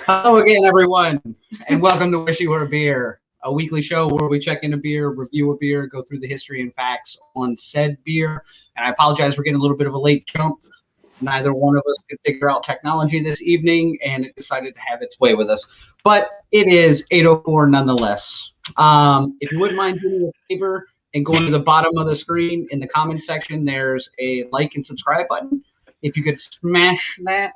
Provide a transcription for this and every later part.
Hello again, everyone, and welcome to Wish You Were a Beer, a weekly show where we check in a beer, review a beer, go through the history and facts on said beer. And I apologize for getting a little bit of a late jump. Neither one of us could figure out technology this evening, and it decided to have its way with us. But it is 8:04 nonetheless. If you wouldn't mind doing me a favor and going to the bottom of the screen in the comments section, there's a like and subscribe button. If you could smash that.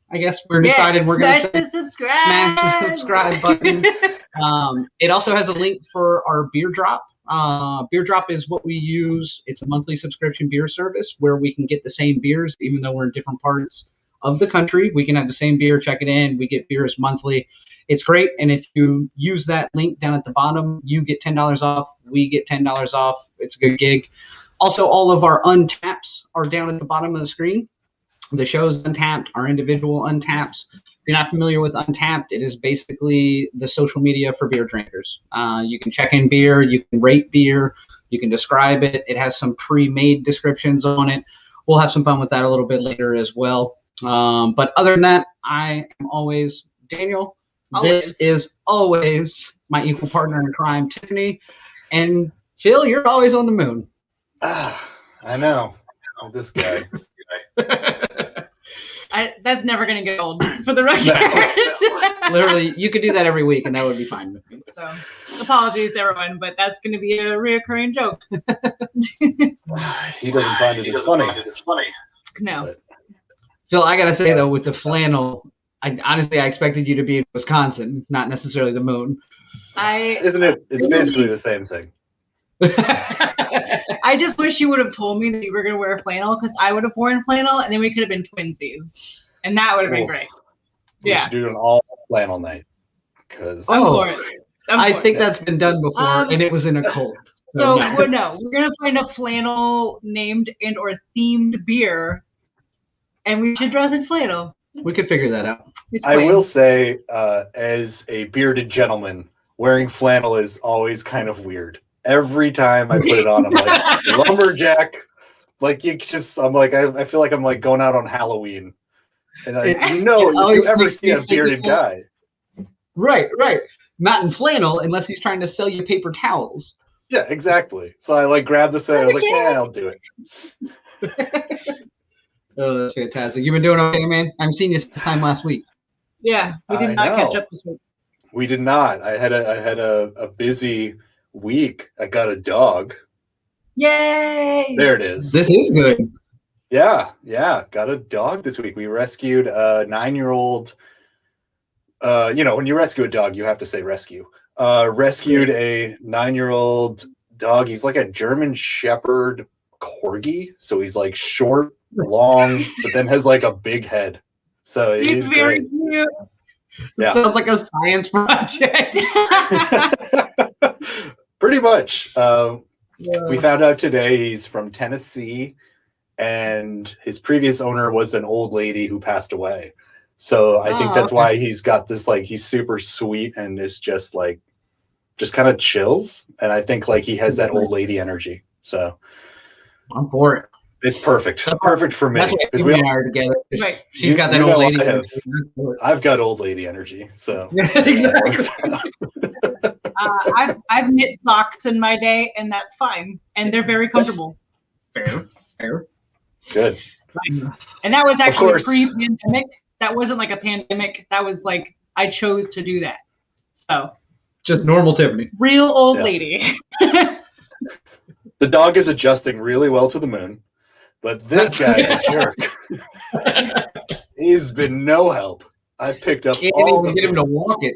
I guess we're decided we're going to smash the subscribe button. It also has a link for our beer drop. Beer drop is what we use. It's a monthly subscription beer service where we can get the same beers, even though we're in different parts of the country. We can have the same beer, check it in. We get beers monthly. It's great. And if you use that link down at the bottom, you get $10 off. We get $10 off. It's a good gig. Also, all of our Untappds are down at the bottom of the screen. The show's Untappd, our individual Untappds. If you're not familiar with Untappd, it is basically the social media for beer drinkers. You can check in beer, you can rate beer, you can describe it. It has some pre-made descriptions on it. We'll have some fun with that a little bit later as well. But other than that, I am always Daniel. Always. This is always my equal partner in crime, Tiffany. And Phil, you're always on the moon. I know. Oh, this guy. That's never going to get old, for the record. No. Literally, you could do that every week, and that would be fine with me. So, apologies to everyone, but that's going to be a reoccurring joke. He doesn't find it as funny. No. But. Phil, I got to say, though, with the flannel, I expected you to be in Wisconsin, not necessarily the moon. Isn't it? It's basically the same thing. I just wish you would have told me that you were going to wear flannel, because I would have worn flannel, and then we could have been twinsies, and that would have been great. We should do an all flannel night. I think that's been done before, and it was in a cult. So we're going to find a flannel named and or themed beer, and we should dress in flannel. We could figure that out. I will say, as a bearded gentleman, wearing flannel is always kind of weird. Every time I put it on, I'm like lumberjack. Like I feel like I'm like going out on Halloween. And if you ever see a bearded guy. Right. Not in flannel unless he's trying to sell you paper towels. Yeah, exactly. So I like grabbed the set. I was like, I'll do it. Oh, that's fantastic. You've been doing okay, man? I haven't seen you this time last week. Yeah, we did not catch up this week. We did not. I had a busy week. I got a dog. Yay! There it is. This is good. Yeah. Got a dog this week. We rescued a 9-year-old. When you rescue a dog, you have to say rescue. Rescued a 9-year-old dog. He's like a German Shepherd corgi. So he's like short, long, but then has like a big head. So he's very great. cute. Yeah. Sounds like a science project. Pretty much. We found out today he's from Tennessee, and his previous owner was an old lady who passed away. So I think that's why he's got this, like, he's super sweet and is just kind of chills. And I think like he has that old lady energy. So I'm for it. It's perfect. Perfect for me. Because we are together. Right. She's got that old lady energy. I've got old lady energy. So exactly. I've knit socks in my day, and that's fine. And they're very comfortable. Fair. Good. And that was actually pre-pandemic. That wasn't like a pandemic. That was like I chose to do that. So just normal Tiffany. Real old lady. The dog is adjusting really well to the moon. But this guy's a jerk. He's been no help. I've picked up all the... Get him to walk it.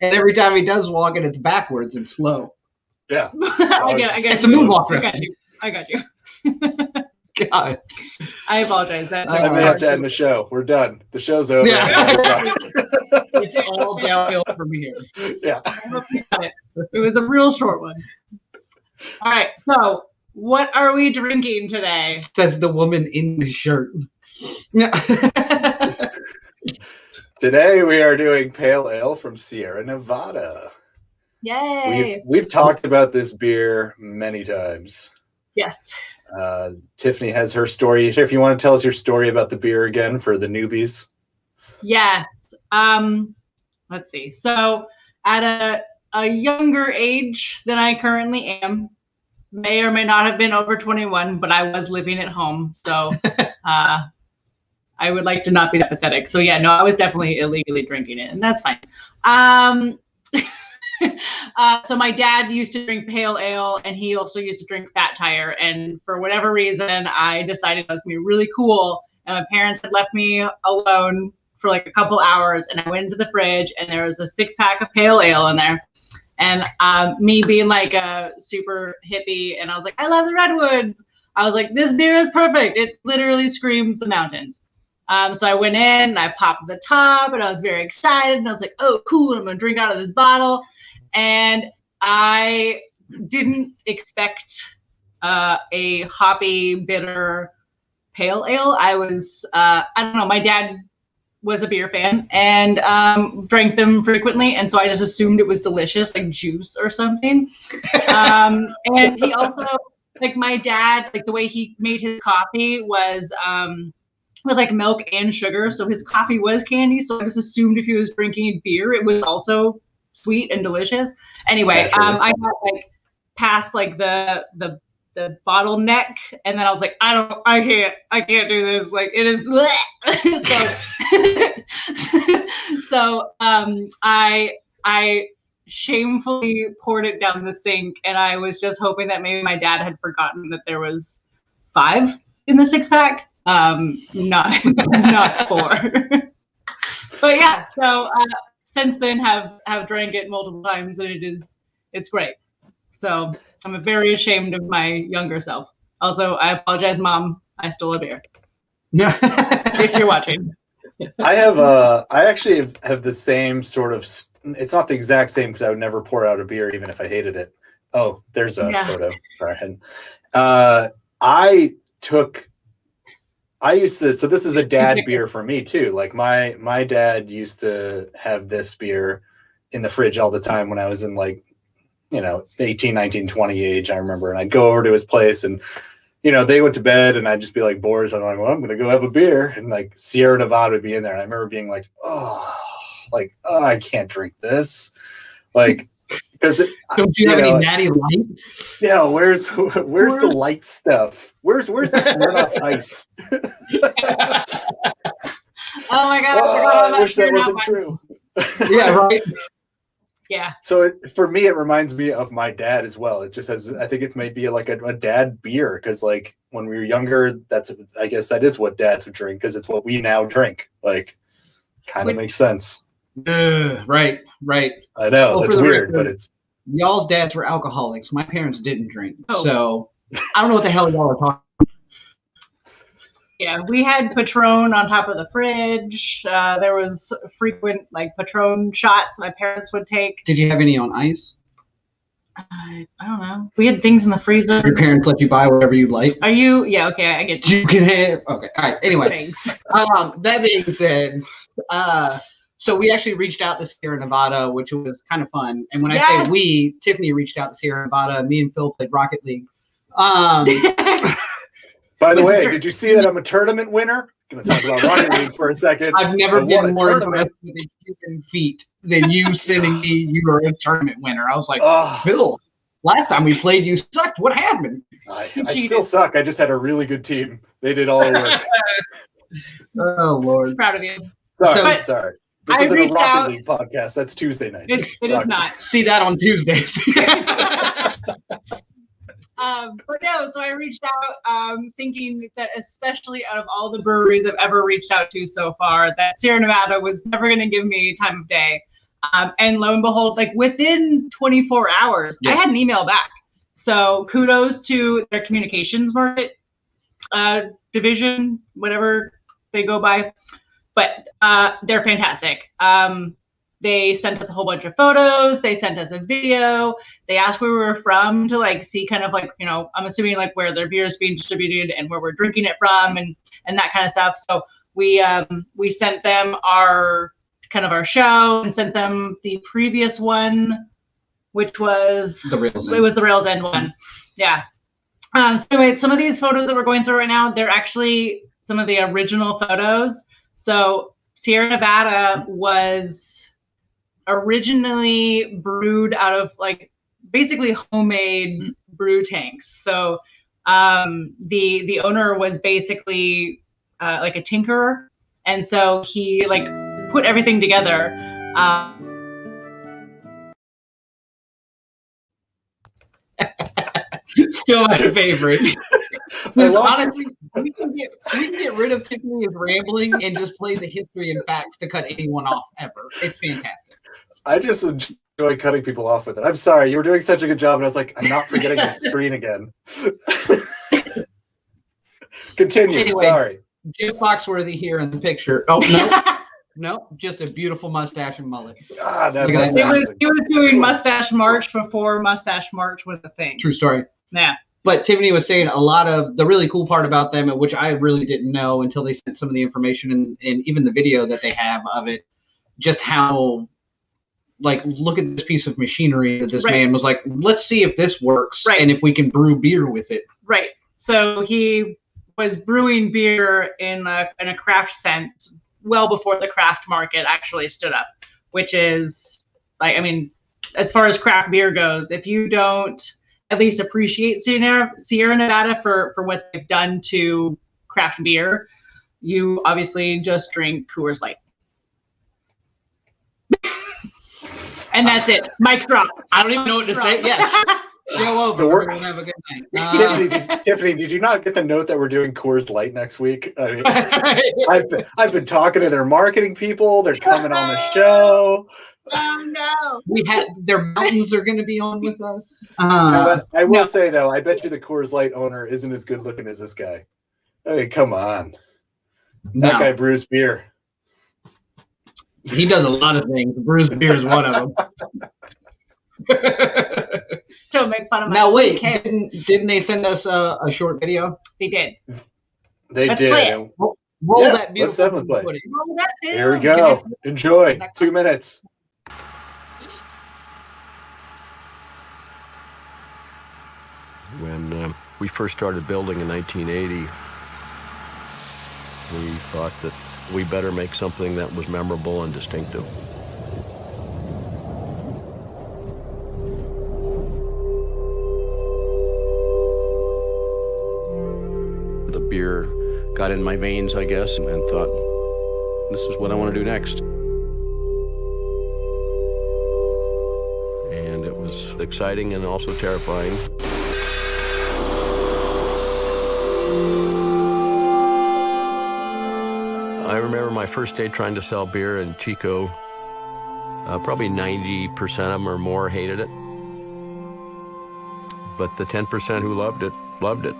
And every time he does walk it, it's backwards and slow. Yeah. I get it. It's a moonwalker. I got you. God. I apologize. I may have to end the show. We're done. The show's over. Yeah. It's all downhill from here. Yeah. It was a real short one. All right. So, what are we drinking today? Says the woman in the shirt. Today we are doing Pale Ale from Sierra Nevada. Yay! We've talked about this beer many times. Yes. Tiffany has her story. If you want to tell us your story about the beer again for the newbies. Yes. Let's see. So at a younger age than I currently am, may or may not have been over 21, but I was living at home. So I would like to not be that pathetic. So yeah, no, I was definitely illegally drinking it, and that's fine. So my dad used to drink pale ale, and he also used to drink Fat Tire. And for whatever reason, I decided it was going to be really cool. And my parents had left me alone for like a couple hours, and I went into the fridge, and there was a 6-pack of pale ale in there. And me being like a super hippie, and I was like, I love the redwoods. I was like, this beer is perfect. It literally screams the mountains. So I went in, and I popped the top, and I was very excited. And I was like, oh, cool. I'm going to drink out of this bottle. And I didn't expect a hoppy, bitter pale ale. I was, I don't know, my dad was a beer fan and drank them frequently. And so I just assumed it was delicious, like juice or something. And he also, like my dad, like the way he made his coffee was with like milk and sugar. So his coffee was candy. So I just assumed if he was drinking beer, it was also sweet and delicious. Anyway, I got like past like the bottleneck, and then I was like, I can't do this. Like it is. So I shamefully poured it down the sink, and I was just hoping that maybe my dad had forgotten that there was 5 in the 6-pack, not 4. But yeah, so since then have drank it multiple times, and it's great. So I'm very ashamed of my younger self. Also, I apologize, Mom. I stole a beer. If you're watching. I actually have the same sort of. It's not the exact same because I would never pour out a beer even if I hated it. Oh, there's a photo. Sorry. I used to. So this is a dad beer for me too. Like my dad used to have this beer in the fridge all the time when I was in like, 18, 19, 20 age, I remember. And I'd go over to his place and, they went to bed and I'd just be like bored. So I'm like, well, I'm going to go have a beer. And like Sierra Nevada would be in there. And I remember being like, I can't drink this. Like, because don't you have any natty light? Yeah. Where's the light stuff? Where's the Smirnoff Ice? Oh my God. I wish that wasn't true. Yeah. Right. Yeah. So for me, it reminds me of my dad as well. It just has, I think it might be like a dad beer. Cause like when we were younger, I guess that is what dads would drink. Cause it's what we now drink. Like kind of makes sense. Right. I know that's weird, but it's y'all's dads were alcoholics. My parents didn't drink. So I don't know what the hell y'all are talking. Yeah, we had Patron on top of the fridge. There was frequent like Patron shots my parents would take. Did you have any on ice? I don't know. We had things in the freezer. Your parents let you buy whatever you like. Are you? Yeah. Okay, I get you. You can have. Okay. All right. Anyway, that being said, so we actually reached out to Sierra Nevada, which was kind of fun. And when I say we, Tiffany reached out to Sierra Nevada. Me and Phil played Rocket League. By the way, did you see that I'm a tournament winner? I'm going to talk about Rocket League for a second. I've never been more impressed with a human feat than you sending me you were a tournament winner. I was like, Phil, last time we played, you sucked. What happened? I still suck. I just had a really good team. They did all the work. Oh, Lord. Proud of you. Sorry. This isn't a Rocket League podcast. That's Tuesday nights. It is not. See that on Tuesdays. But no, so I reached out thinking that especially out of all the breweries I've ever reached out to so far, that Sierra Nevada was never going to give me time of day. And lo and behold, like within 24 hours, I had an email back. So kudos to their communications market division, whatever they go by. But they're fantastic. They sent us a whole bunch of photos. They sent us a video. They asked where we were from to like see kind of like, I'm assuming like where their beer is being distributed and where we're drinking it from and that kind of stuff. So we sent them our show and sent them the previous one, which was the Rails End. It was the Rails End one. Yeah. So anyway, some of these photos that we're going through right now, they're actually some of the original photos. So Sierra Nevada was originally brewed out of like basically homemade brew tanks. So the owner was basically like a tinkerer, and so he like put everything together. Still my favorite. Honestly, we can get rid of Tiffany's rambling and just play the history and facts to cut anyone off ever. It's fantastic. I just enjoy cutting people off with it. I'm sorry, you were doing such a good job, and I was like, I'm not forgetting the screen again. Continue. Anyway, sorry. Jim Foxworthy here in the picture. Oh no, no, just a beautiful mustache and mullet. Ah, that Look at mustache. He was doing Mustache March before Mustache March was a thing. True story. Yeah. But Tiffany was saying a lot of the really cool part about them, which I really didn't know until they sent some of the information and even the video that they have of it, just how, like, look at this piece of machinery that this man was like, let's see if this works and if we can brew beer with it. Right. So he was brewing beer in a craft sense well before the craft market actually stood up, which is, like, I mean, as far as craft beer goes, if you don't at least appreciate Sierra Nevada for what they've done to craft beer, you obviously just drink Coors Light. And that's it. Mic drop. I don't even know what to say. Yes. Show over. Everyone have a good night. Tiffany, did you not get the note that we're doing Coors Light next week? I mean, I've been talking to their marketing people. They're coming on the show. Oh no! Their mountains are going to be on with us. I will say though, I bet you the Coors Light owner isn't as good looking as this guy. I mean, come on, that guy brews beer. He does a lot of things. Brews beer is one of them. Don't make fun of my now wait, didn't they send us a short video? They did. Let's did. Roll that beautiful. Let's definitely play. Roll that down. Here we go. Enjoy. 2 minutes. When we first started building in 1980, we thought that we better make something that was memorable and distinctive. The beer got in my veins, I guess, and thought, this is what I want to do next. And it was exciting and also terrifying. I remember my first day trying to sell beer in Chico. Probably 90% of them or more hated it. But the 10% who loved it, loved it.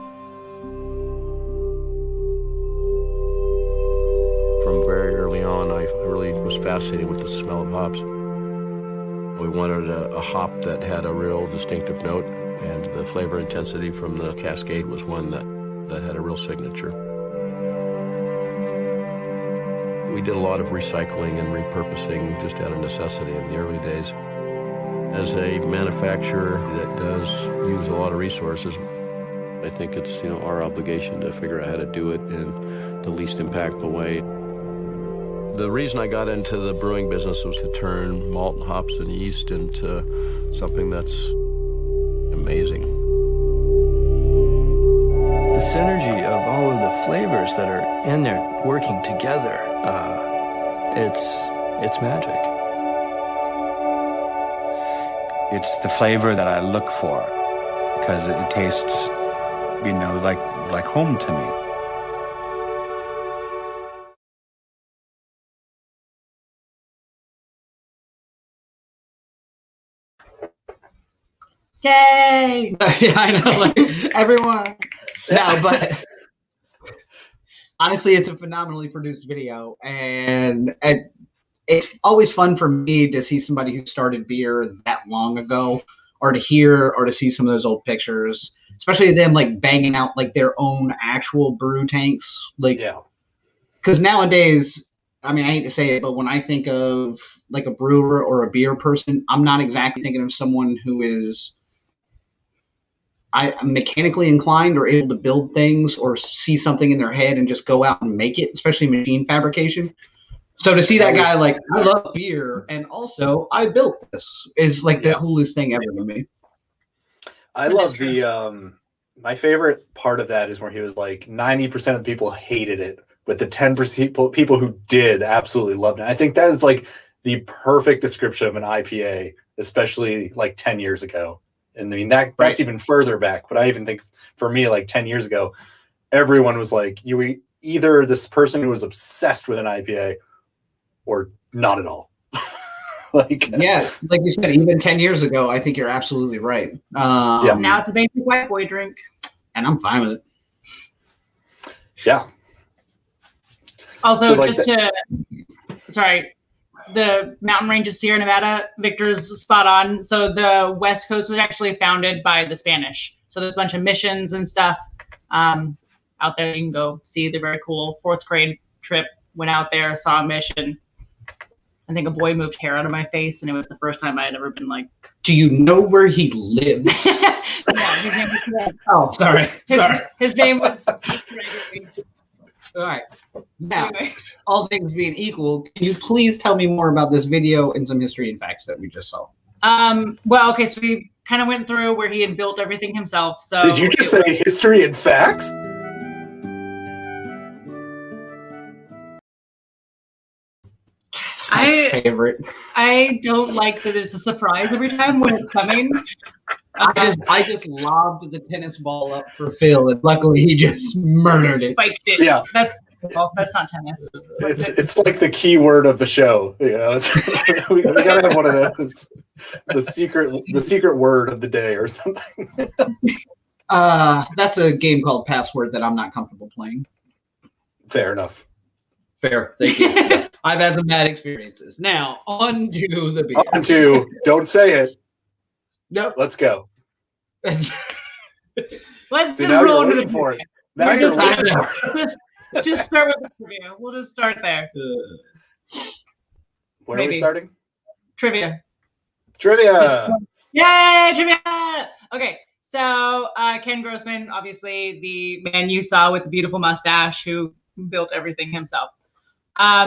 From very early on, I really was fascinated with the smell of hops. We wanted a hop that had a real distinctive note, and the flavor intensity from the Cascade was one that had a real signature. We did a lot of recycling and repurposing just out of necessity in the early days. As a manufacturer that does use a lot of resources, I think it's our obligation to figure out how to do it in the least impactful way. The reason I got into the brewing business was to turn malt and hops and yeast into something that's amazing. The synergy of all of the flavors that are in there working together, it's magic. It's the flavor that I look for because it tastes, like home to me. Yay! Yeah, I know. Like, everyone. No, but honestly, it's a phenomenally produced video, and it's always fun for me to see somebody who started beer that long ago, or to hear or to see some of those old pictures, especially them like banging out like their own actual brew tanks. Like, yeah, because nowadays, I mean, I hate to say it, but when I think of like a brewer or a beer person, I'm not exactly thinking of someone who is I'm mechanically inclined or able to build things or see something in their head and just go out and make it, especially machine fabrication. So to see that guy like, I love beer, and also I built this, is like the coolest thing ever to me. I love the my favorite part of that is where he was like 90% of the people hated it, but the 10% people who did absolutely loved it. I think that is like the perfect description of an IPA, especially like 10 years ago. And I mean that's even further back, but I even think for me, like 10 years ago, everyone was like, you were either this person who was obsessed with an IPA or not at all. Like you said, even 10 years ago, I think you're absolutely right. Now it's a basic white boy drink, and I'm fine with it. Yeah. Also, so the mountain range of Sierra Nevada, Victor's spot on. So the West Coast was actually founded by the Spanish. So there's a bunch of missions and stuff out there. You can go see. They're very cool. 4th grade trip, went out there, saw a mission. I think a boy moved hair out of my face, and it was the first time I had ever been like, do you know where he lives? Yeah, his name was sorry. His name was All right. Now, all things being equal, can you please tell me more about this video and some history and facts that we just saw? Well, okay, so we kind of went through where he had built everything himself. So did you just say history and facts? Favorite. I don't like that it's a surprise every time when it's coming. I just lobbed the tennis ball up for Phil, and luckily he just murdered it. Spiked it. Yeah. That's not tennis. It's like the key word of the show. You know, we gotta have one of those. The secret word of the day or something. That's a game called Password that I'm not comfortable playing. Fair enough. Fair, thank you. I've had some bad experiences. Now, on to the beer. On to, don't say it. No. Let's go. Let's just roll into the for it. Now you're waiting for it. Just start with the trivia. We'll just start there. Where are we starting? Trivia. Yay, trivia! Okay, so Ken Grossman, obviously the man you saw with the beautiful mustache who built everything himself.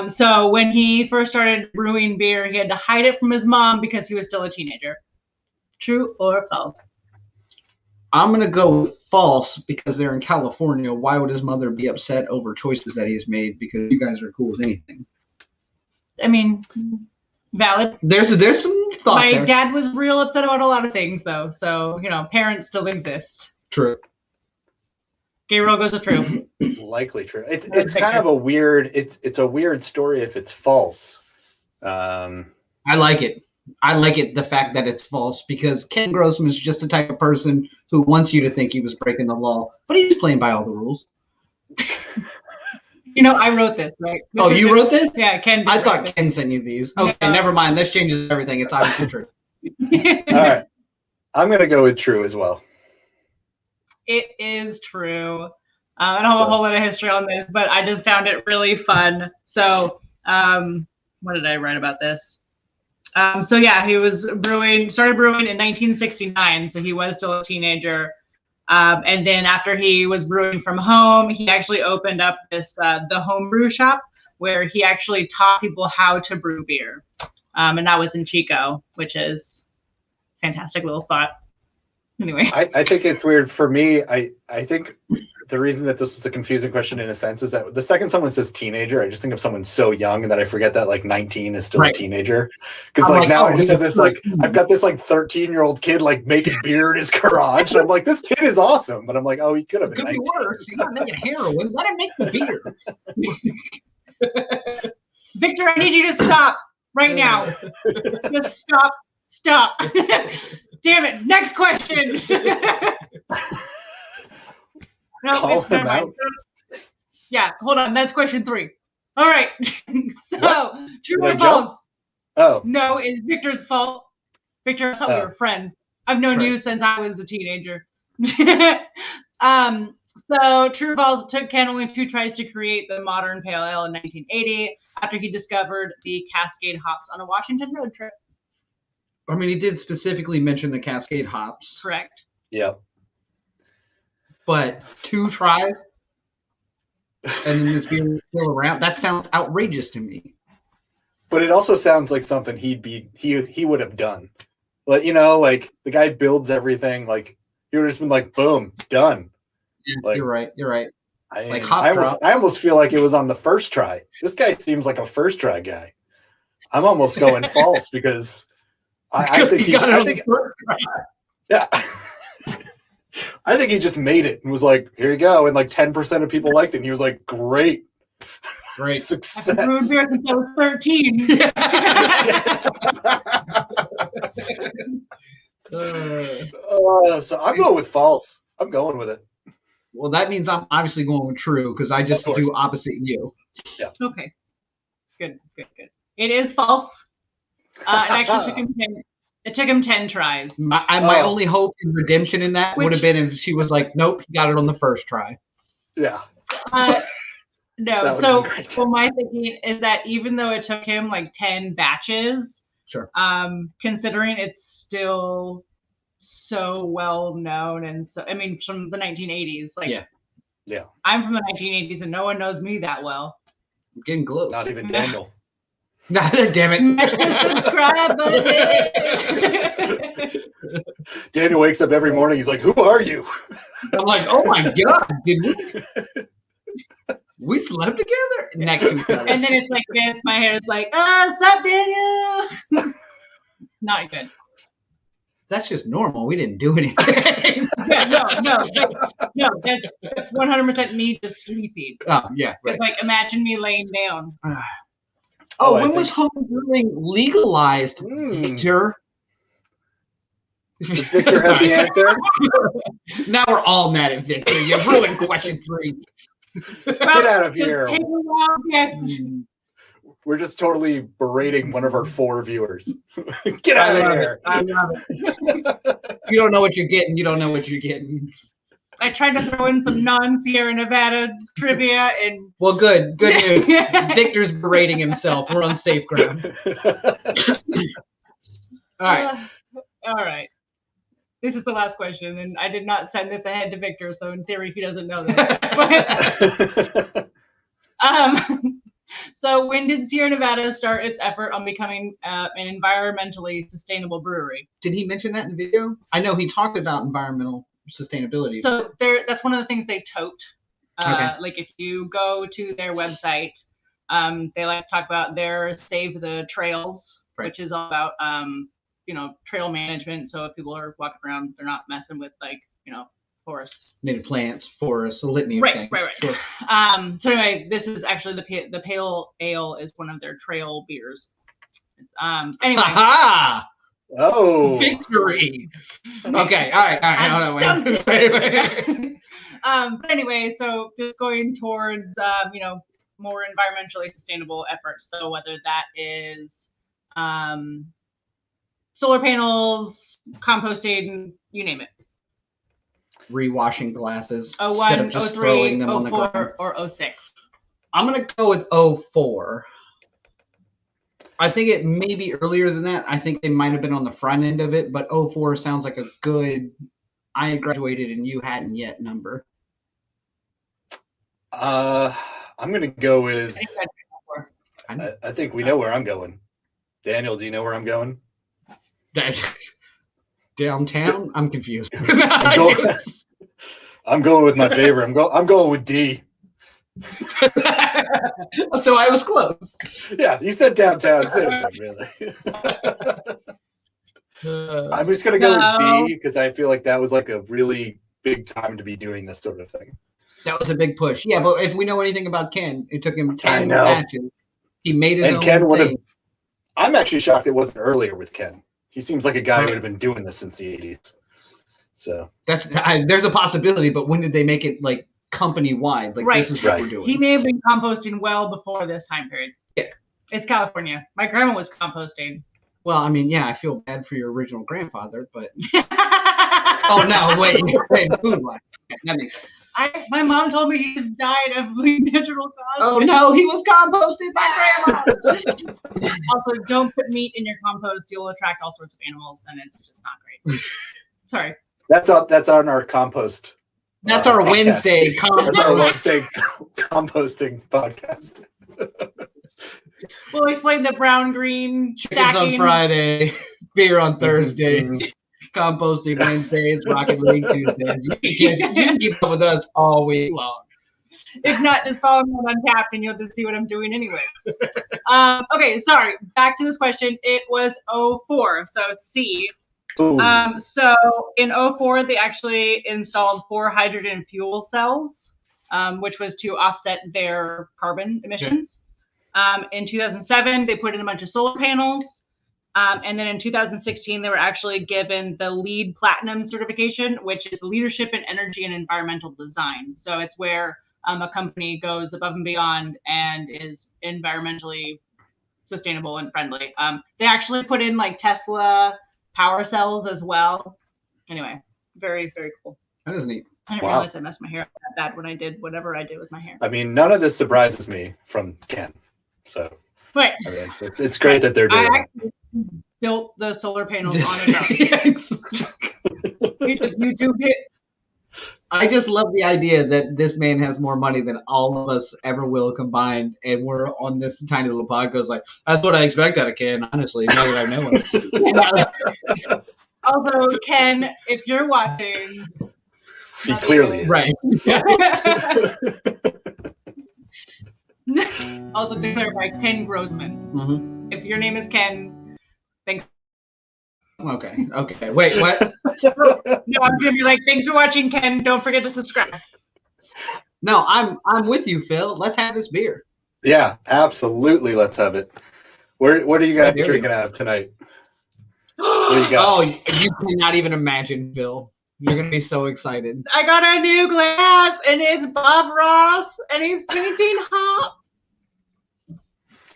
So when he first started brewing beer, he had to hide it from his mom because he was still a teenager. True or false? I'm going to go with false because they're in California. Why would his mother be upset over choices that he's made? Because you guys are cool with anything. I mean, valid. There's some thought My there. dad was real upset about a lot of things, though. So, parents still exist. True. Gabriel goes with true. Likely true. It's kind of a weird. It's a weird story if it's false. I like it. I like it, the fact that it's false, because Ken Grossman is just the type of person who wants you to think he was breaking the law, but he's playing by all the rules. I wrote this, right? Oh, you wrote this? Yeah, Ken. I thought Ken sent you these. Okay, never mind. This changes everything. It's obviously true. All right. I'm going to go with true as well. It is true. I don't have a whole lot of history on this, but I just found it really fun. So, what did I write about this? So yeah, he started brewing in 1969. So he was still a teenager. And then after he was brewing from home, he actually opened up this, the home brew shop where he actually taught people how to brew beer. And that was in Chico, which is a fantastic little spot. Anyway, I think it's weird for me. I think the reason that this was a confusing question in a sense is that the second someone says teenager, I just think of someone so young and that I forget that like 19 is still a teenager. Because like now I just have this like I've got this like 13-year-old kid like making beer in his garage. And I'm like, this kid is awesome, but I'm like, oh, he could have been. Could be worse. He's not making heroin. Let him make the beer. Victor, I need you to stop right now. Just stop. Damn it. Next question. Call him out. Yeah, hold on. That's question 3. All right. So, true or Jump? false? Oh. No, it's Victor's fault. Victor, I thought we were friends. I've known you since I was a teenager. So, true or false, it took Ken only 2 tries to create the modern pale ale in 1980 after he discovered the Cascade hops on a Washington road trip. I mean, he did specifically mention the Cascade hops. Correct. Yep. But 2 tries, and then this beer is still around. That sounds outrageous to me. But it also sounds like something he would have done. Like, you know, like the guy builds everything. Like he would have just been like, boom, done. Yeah, Like, you're right. You're right. Like I almost feel like it was on the first try. This guy seems like a first try guy. I'm almost going false because I think yeah. I think he just made it and was like, here you go. And like 10% of people liked it. And he was like, great. Great. Success. I've been brewing beer since I was 13. So I'm going with false. I'm going with it. Well, that means I'm obviously going with true because I just do opposite you. Yeah. Okay. Good. It is false. It actually took him 10 tries. My only hope and redemption in that would have been if she was like, nope, he got it on the first try. Yeah. No. So my thinking is that even though it took him like 10 batches, sure. Considering it's still so well known and so from the 1980s, like yeah, I'm from the 1980s and no one knows me that well. I'm getting close. Not even Daniel. Damn it. Smash the subscribe button. Daniel wakes up every morning. He's like, who are you? I'm like, oh my God, did we slept together next to each other? And then it's like this. My hair is like, stop, Daniel. Not good. That's just normal. We didn't do anything. No, that's 100% me just sleeping. Oh, yeah. It's like, imagine me laying down. When was home brewing legalized, Victor? Does Victor have the answer? Now we're all mad at Victor. You ruined question 3. Get out of here. Take a wild guess. We're just totally berating one of our 4 viewers. Get out of here. I love it. You don't know what you're getting. You don't know what you're getting. I tried to throw in some non-Sierra Nevada trivia and... Well, good news. Victor's berating himself. We're on safe ground. All right. This is the last question, and I did not send this ahead to Victor, so in theory he doesn't know this. But, so when did Sierra Nevada start its effort on becoming an environmentally sustainable brewery? Did he mention that in the video? I know he talked about environmental sustainability. So that's one of the things they tote. Like if you go to their website, they like to talk about their Save the Trails, which is all about trail management. So if people are walking around, they're not messing with forests, native plants, forests, a litany of things. Right. Sure. So anyway, this is actually the pale ale is one of their trail beers. Anyway. Oh, victory! Okay, all right. I stumped it. But anyway, so just going towards more environmentally sustainable efforts. So whether that is solar panels, composting, you name it. Rewashing glasses. 01, 03, 04, or 06. I'm gonna go with 04. I think it may be earlier than that. I think they might have been on the front end of it, but 04 sounds like a good I had graduated and you hadn't yet number. I'm going to go with I think we know where I'm going. Daniel, do you know where I'm going? Downtown? I'm confused. I'm going with my favorite. I'm going with D. So I was close. Yeah, you said downtown. Same thing, really. I'm just gonna go with D because I feel like that was like a really big time to be doing this sort of thing. That was a big push. Yeah, but if we know anything about Ken, it took him 10 matches. He made his own Ken would have. thing. I'm actually shocked it wasn't earlier with Ken. He seems like a guy who would have been doing this since the 80s. So there's a possibility, but when did they make it like company wide? Like this is what we're doing. He may have been composting well before this time period. Yeah, it's California. My grandma was composting. Well, I mean, yeah, I feel bad for your original grandfather, but oh no, wait, food wise, that makes sense. My mom told me he just died of natural causes. Oh no, he was composted by grandma. Also, don't put meat in your compost; you'll attract all sorts of animals, and it's just not great. Sorry. That's on our compost. That's our Wednesday compost. That's our Wednesday composting podcast. We'll explain the brown green Chickens stacking. on Friday, beer on Thursdays, composting Wednesdays, Rocket League Tuesdays. You can keep up with us all week long. If not, just follow me on Untappd and you'll just see what I'm doing anyway. Okay, sorry. Back to this question. It was 04, so C. Ooh. So in 04, they actually installed 4 hydrogen fuel cells, which was to offset their carbon emissions. In 2007, they put in a bunch of solar panels. And then in 2016, they were actually given the LEED Platinum certification, which is Leadership in Energy and Environmental Design. So it's where a company goes above and beyond and is environmentally sustainable and friendly. They actually put in like Tesla power cells as well. Anyway, very, very cool. That is neat. I didn't realize I messed my hair up that bad when I did whatever I did with my hair. I mean, none of this surprises me from Ken. So, Right. I mean, it's great that they're doing I it. actually built the solar panels on his own. He just YouTubed it. I just love the idea that this man has more money than all of us ever will combined, and we're on this tiny little podcast. Like, that's what I expect out of Ken, honestly. Now that I know him. Also, Ken, if you're watching, He clearly is. Right. Also to clarify, Ken Grossman. Mm-hmm. If your name is Ken, thanks. Okay. Wait, what? No, I'm gonna be like, thanks for watching, Ken. Don't forget to subscribe. No, I'm with you, Phil. Let's have this beer. Yeah, absolutely. Let's have it. What are you guys dare drinking you. out of tonight? What do you got? Oh, you cannot even imagine, Phil. You're gonna be so excited. I got a new glass, and it's Bob Ross, and he's painting hop.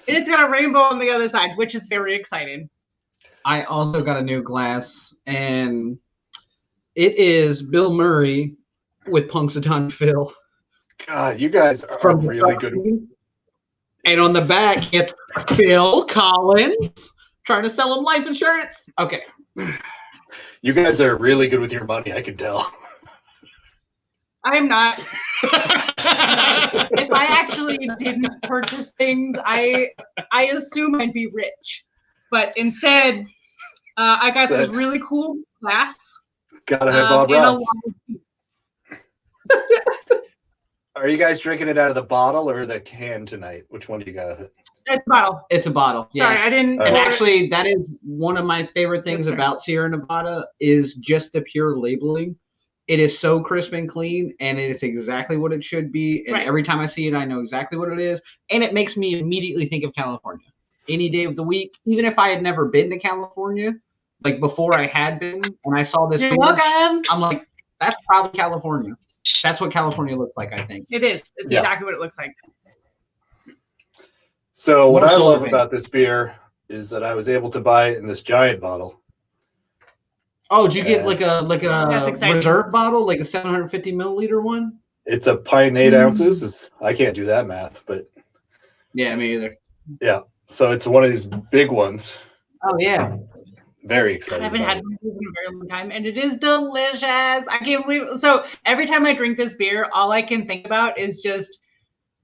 And it's got a rainbow on the other side, which is very exciting. I also got a new glass, and it is Bill Murray with Punxsutawney Phil. God, you guys are really good. And on the back, it's Phil Collins trying to sell him life insurance. Okay. You guys are really good with your money, I can tell. I'm not. If I actually didn't purchase things, I assume I'd be rich. But instead, I got this really cool glass. Gotta have Bob Ross. in Are you guys drinking it out of the bottle or the can tonight? Which one do you got? It's a bottle. It's a bottle. Yeah. Sorry, I didn't. And Alright. actually, that is one of my favorite things That's right. about Sierra Nevada is just the pure labeling. It is so crisp and clean, and it is exactly what it should be. And Right. every time I see it, I know exactly what it is. And it makes me immediately think of California. Any day of the week, even if I had never been to California, like before I had been, and I saw this You're beer, welcome. I'm like, that's probably California. That's what California looks like, I think. It is. It's Yeah. exactly what it looks like. So what More I love solar about this beer is that I was able to buy it in this giant bottle. Oh, did you get Yeah. like That's a exciting. reserve bottle, like a 750 milliliter one? It's a pint 8 ounces. I can't do that math, but Yeah, me either. so it's one of these big ones. Oh yeah. Very I excited. haven't about had it. one of these in a very long time, and it is delicious. I can't believe. So every time I drink this beer, all I can think about is just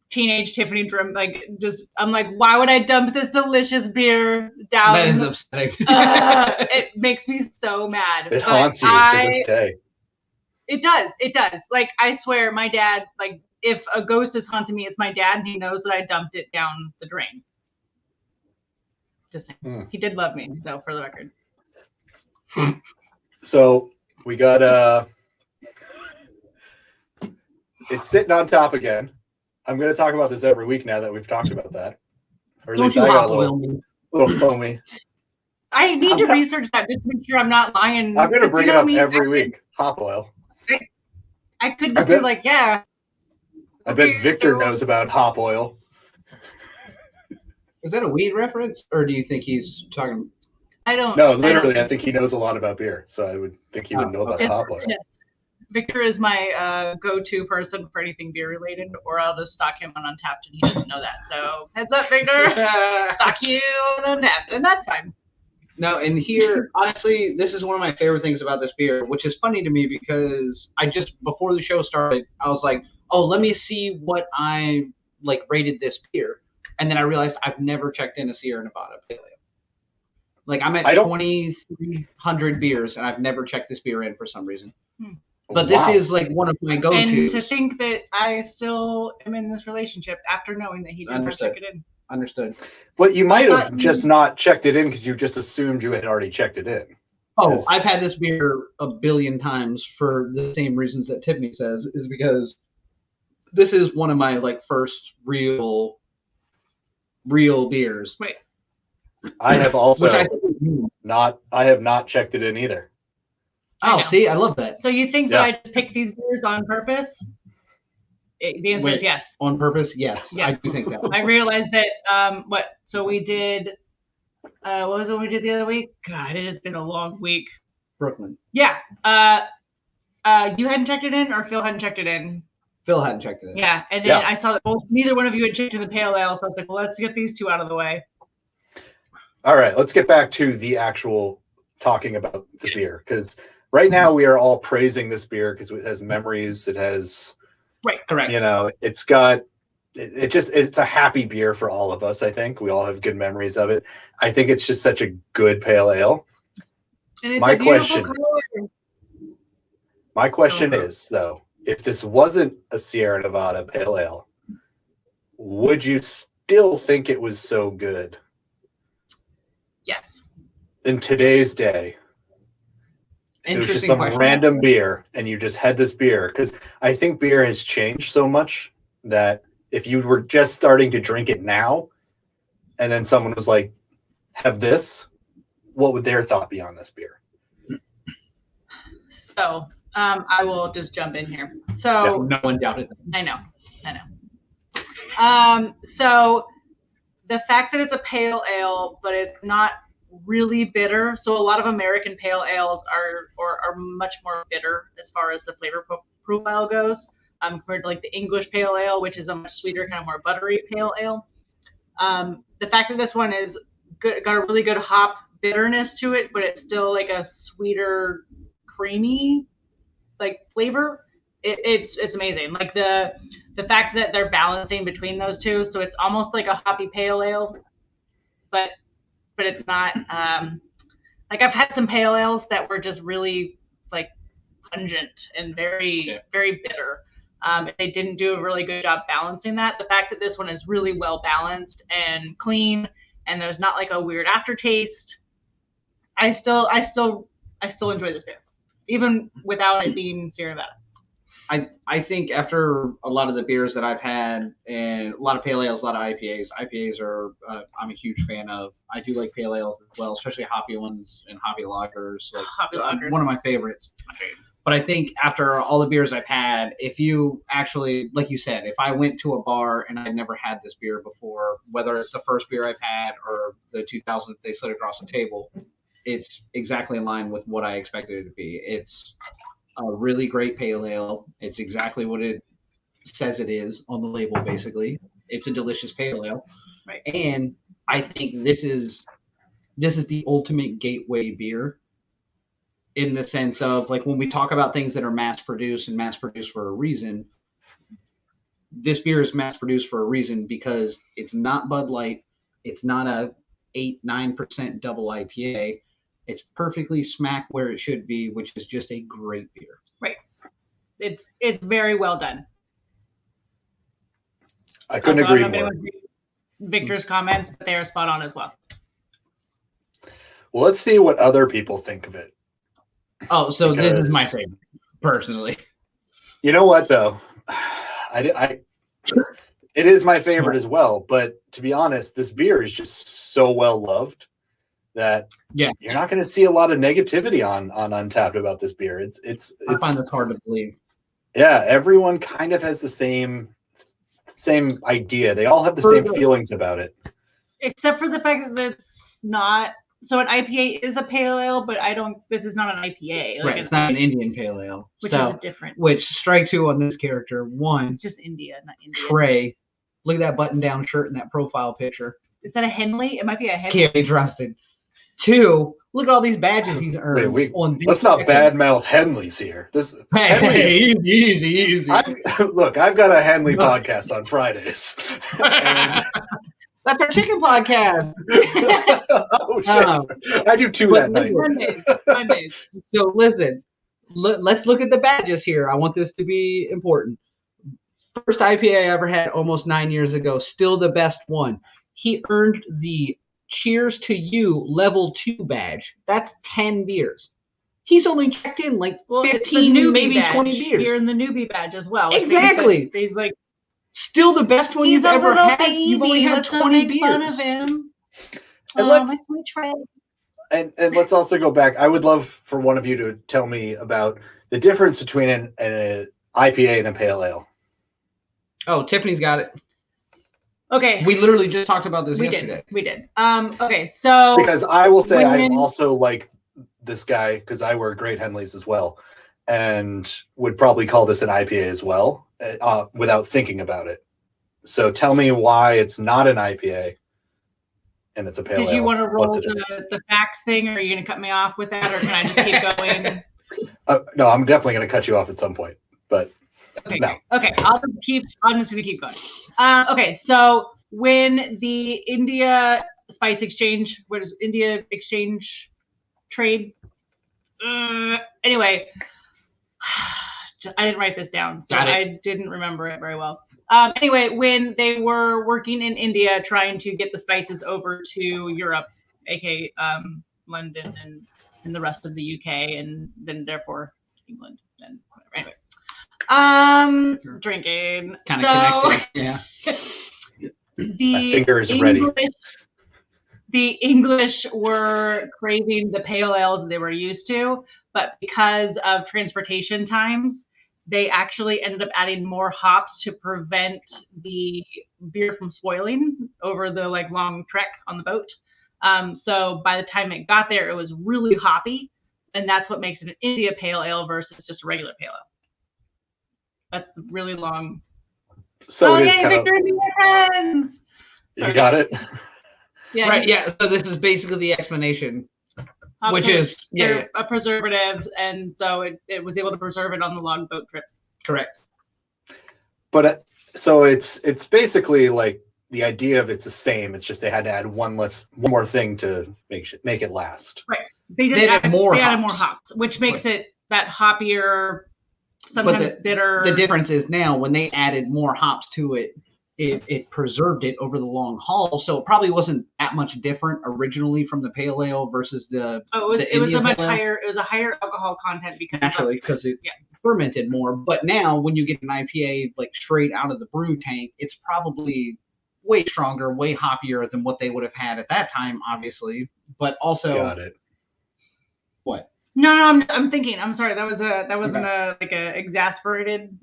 teenage Tiffany drum. I'm like, why would I dump this delicious beer down? That is upsetting. It makes me so mad. It But haunts you to this day. It does. It does. Like, I swear, my dad, like, if a ghost is haunting me, it's my dad, and he knows that I dumped it down the drain. Just saying. He did love me, though, for the record. So we got it's sitting on top again. I'm going to talk about this every week now that we've talked about that. Or at Don't least you I got hot a oil me. little foamy. I need to research that just to make sure I'm not lying. I'm going to Because, bring you it know up me, every week. Hop oil. I could just I bet- be like, yeah. I bet Okay, Victor so- knows about hop oil. Is that a weed reference, or do you think he's talking? I don't. No, I don't- literally, I think he knows a lot about beer, so I would think he would Oh, know about okay. hop oil. Yes. Victor is my go-to person for anything beer related, or I'll just stalk him on Untappd, and he doesn't know that. So heads up, Victor. Stalk you on Untappd, and that's fine. No, and here, honestly, this is one of my favorite things about this beer, which is funny to me because I just, before the show started, I was like, oh, let me see what I, like, rated this beer. And then I realized I've never checked in a Sierra Nevada Pale Ale. Like I'm at 2,300 beers, and I've never checked this beer in for some reason. But this is like one of my go-tos. And to think that I still am in this relationship after knowing that he didn't check it in. Understood. But you might have just not checked it in because you just assumed you had already checked it in. Oh, I've had this beer a billion times for the same reasons that Tiffany says, is because this is one of my like first real beers. Right. I have also I have not checked it in either. Oh, see, I love that. So you think that I just picked these beers on purpose? The answer is yes. On purpose, yes. I do think that. I realized that so we did what was it we did the other week? God, it has been a long week. Brooklyn. Yeah. You hadn't checked it in, or Phil hadn't checked it in? Phil hadn't checked it in. Yeah, and then I saw that neither one of you had checked in the Pale Ale, so I was like, well, let's get these two out of the way. All right, let's get back to the actual talking about the beer, because right now we are all praising this beer because it has memories. It has, right, correct. You know, it's a happy beer for all of us. I think we all have good memories of it. I think it's just such a good pale ale. And it's my question is though, if this wasn't a Sierra Nevada pale ale, would you still think it was so good? Yes. In today's day, it was just some random beer and you just had this beer, because I think beer has changed so much that if you were just starting to drink it now and then someone was like, have this, what would their thought be on this beer? So I will just jump in here. So no one doubted that. I know. So the fact that it's a pale ale, but it's not really bitter. So a lot of American pale ales are much more bitter as far as the flavor profile goes, compared to like the English pale ale, which is a much sweeter, kind of more buttery pale ale. The fact that this one is good, got a really good hop bitterness to it, but it's still like a sweeter, creamy like flavor. It's amazing. Like the fact that they're balancing between those two, so it's almost like a hoppy pale ale, but it's not. Like I've had some pale ales that were just really like pungent and very very bitter. They didn't do a really good job balancing that. The fact that this one is really well balanced and clean, and there's not like a weird aftertaste. I still enjoy this beer, even without it being Sierra Nevada. I think after a lot of the beers that I've had, and a lot of pale ales, a lot of IPAs. IPAs are I'm a huge fan of. I do like pale ales as well, especially hoppy ones and hoppy lagers. Like hoppy lagers, one of my favorites. But I think after all the beers I've had, if you actually, like you said, if I went to a bar and I'd never had this beer before, whether it's the first beer I've had or the 2000 that they slid across the table, it's exactly in line with what I expected it to be. It's a really great pale ale. It's exactly what it says it is on the label, basically. It's a delicious pale ale. Right. And I think this is the ultimate gateway beer, in the sense of, like, when we talk about things that are mass produced and mass produced for a reason, this beer is mass produced for a reason, because it's not Bud Light. It's not a 8-9% double IPA. It's perfectly smack where it should be, which is just a great beer. Right. It's very well done. I couldn't agree more. Victor's comments, but they are spot on as well. Well, let's see what other people think of it. Oh, so this is my favorite, personally. You know what, though? It is my favorite as well. But to be honest, this beer is just so well loved that you're not going to see a lot of negativity on Untappd about this beer. It's I find it hard to believe. Yeah, everyone kind of has the same idea. They all have the same feelings about it, except for the fact that it's not. So an IPA is a pale ale, but this is not an IPA. Right, it's not an Indian pale ale. Which is different. Which, strike two on this character. One, it's just India, not India. Trey, look at that button-down shirt in that profile picture. Is that a Henley? It might be a Henley. Can't be trusted. Two, look at all these badges he's earned. Let's not badmouth Henleys here. Hey, easy. Look, I've got a Henley podcast on Fridays. That's our chicken podcast. Oh shit! I do two that night. Mondays. So listen, let's look at the badges here. I want this to be important. First IPA I ever had almost 9 years ago. Still the best one. He earned the Cheers to You Level 2 badge. That's 10 beers. He's only checked in like 15, maybe badge. 20 beers. You're in the newbie badge as well. Exactly. He's like still the best one you've ever had. Baby. You've only had 20 beers. Fun of him. And let's also go back. I would love for one of you to tell me about the difference between an IPA and a pale ale. Oh, Tiffany's got it. Okay. We literally just talked about this yesterday. We did. Okay, so because I will say I'm also like this guy because I wear great Henleys as well, and would probably call this an IPA as well without thinking about it. So tell me why it's not an IPA and it's a pale ale. Did you want to roll the facts thing, or are you going to cut me off with that, or can I just keep going? No, I'm definitely going to cut you off at some point, but. Okay. No. Okay. I'm just gonna keep going. Okay. So when the India Spice Exchange, what is India Exchange Trade? Anyway, I didn't write this down, so I didn't remember it very well. Anyway, when they were working in India trying to get the spices over to Europe, aka London and the rest of the UK, and then therefore England, and whatever. Anyway. Drinking. Kind of connected. Yeah. My finger is ready. The English were craving the pale ales that they were used to, but because of transportation times, they actually ended up adding more hops to prevent the beer from spoiling over the long trek on the boat. So by the time it got there, it was really hoppy, and that's what makes it an India pale ale versus just a regular pale ale. That's the really long. So it is kind Victor and your friends. You got it. Yeah. Right. Yeah. So this is basically the explanation, which is a preservative, and so it was able to preserve it on the long boat trips. Correct. But so it's basically like the idea of it's the same. It's just they had to add one more thing to make it last. Right. They added more hops, which makes it that hoppier. Sometimes bitter. The difference is now when they added more hops to it, it preserved it over the long haul. So it probably wasn't that much different originally from the pale ale versus the. Oh, it was a much higher. It was a higher alcohol content because it fermented more. But now when you get an IPA straight out of the brew tank, it's probably way stronger, way hoppier than what they would have had at that time, obviously. But also, got it. What? No, I'm thinking. I'm sorry. That wasn't a exasperated.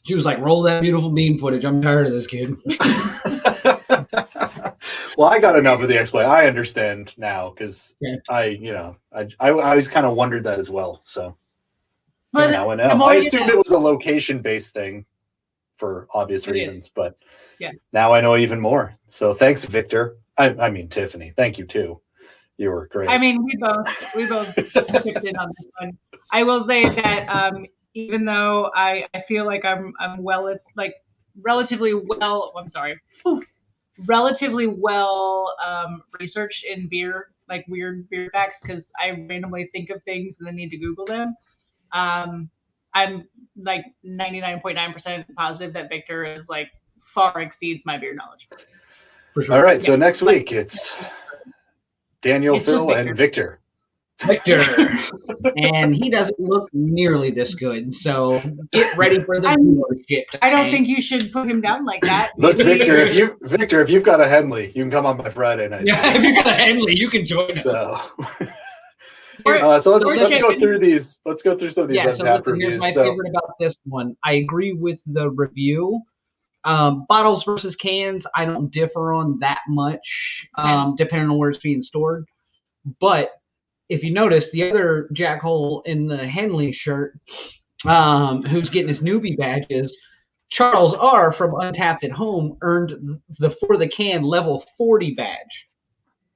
She was like, "Roll that beautiful bean footage. I'm tired of this kid." Well, I got enough of the explanation. I understand now because I always kind of wondered that as well. So but now I know. I assumed it was a location-based thing for obvious reasons, but now I know even more. So thanks, Victor. I mean Tiffany. Thank you too. You were great. I mean, we both chipped in on this one. I will say that even though I feel like I'm relatively well researched in beer, weird beer facts, because I randomly think of things and then need to Google them. I'm 99.9% positive that Victor is far exceeds my beer knowledge. For sure. All right, so next week it's Daniel, Phil, and Victor. And he doesn't look nearly this good. So get ready for the viewership. I don't think you should put him down like that. Look, Victor, if you've got a Henley, you can come on my Friday night. Yeah, if you've got a Henley, you can join us. So let's go through these. Let's go through some of these Untappd reviews. Here's my favorite about this one. I agree with the review. Bottles versus cans, I don't differ on that much, depending on where it's being stored. But if you notice, the other jackhole in the Henley shirt, who's getting his newbie badges, Charles R. from Untappd at Home earned the For the Can level 40 badge.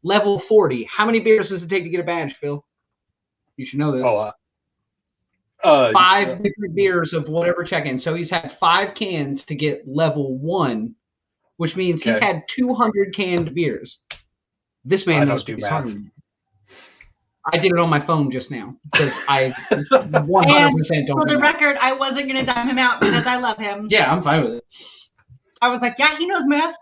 Level 40. How many beers does it take to get a badge, Phil? You should know this. 5 different beers of whatever check-in. So he's had 5 cans to get level 1, which means he's Okay. had 200 canned beers. This I man don't knows do what he's math. talking about. I did it on my phone just now because I 100% don't For do the math. record, I wasn't going to dime him out because I love him. Yeah, I'm fine with it. I was like, yeah, he knows math.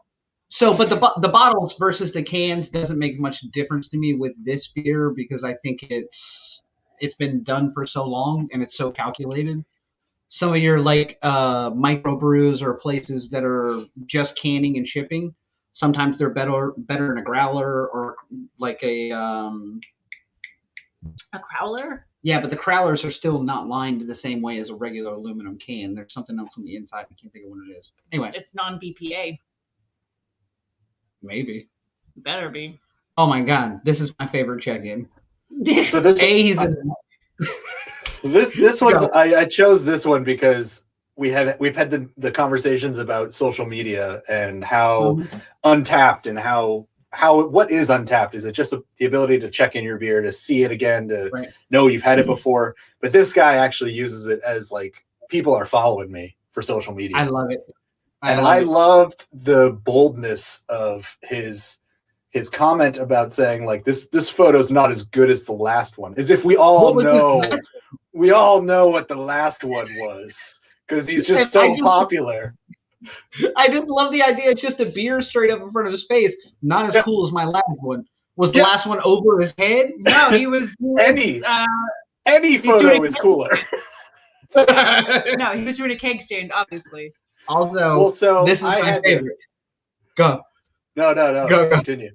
So, but the bottles versus the cans doesn't make much difference to me with this beer because I think it's been done for so long and it's so calculated. Some of your like microbrews or places that are just canning and shipping, sometimes they're better in a growler or like a crowler? yeah, but the crowlers are still not lined the same way as a regular aluminum can. There's something else on the inside. I can't think of what it is. Anyway, It's non-BPA. maybe. Better be. Oh my God, this is my favorite check-in. So this He's this was Go. I chose this one because we've had the conversations about social media and how Untappd and how what is Untappd? Is it just the ability to check in your beer, to see it again, to know you've had it before? But this guy actually uses it as like, people are following me for social media. I love it. I loved the boldness of his comment about saying like this photo's not as good as the last one, as if we all know what the last one was, because he's just so popular. I just love the idea. It's just a beer straight up in front of his face. Not as cool as my last one. Was the last one over his head? No, he was Any photo is cooler. No, he was doing a keg stand, obviously. Also, Well, so this is I my had favorite. Go. No. Go. Continue.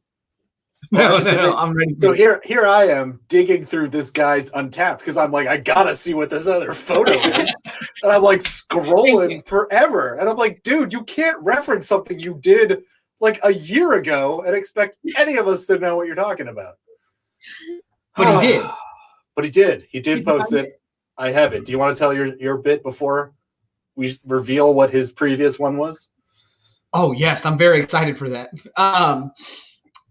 No, Well, no, I'm ready. So here I am digging through this guy's Untappd because I'm like, I gotta see what this other photo is, and I'm like scrolling forever, and I'm like, dude, you can't reference something you did like a year ago and expect any of us to know what you're talking about. But he did. But he did. He did post it. I have it. Do you want to tell your bit before we reveal what his previous one was? Oh yes, I'm very excited for that.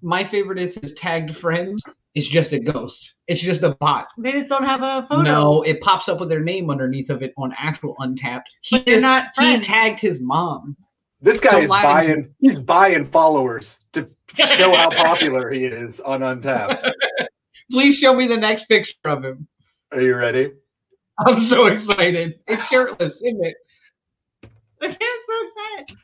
My favorite is his tagged friends. It's just a ghost. It's just a bot. They just don't have a photo. No, it pops up with their name underneath of it on actual Untappd. But they're not He friends. tagged his mom. This guy Don't is lie to me. he's buying followers to show how popular he is on Untappd. Please show me the next picture of him. Are you ready? I'm so excited. It's shirtless, isn't it? I'm so excited.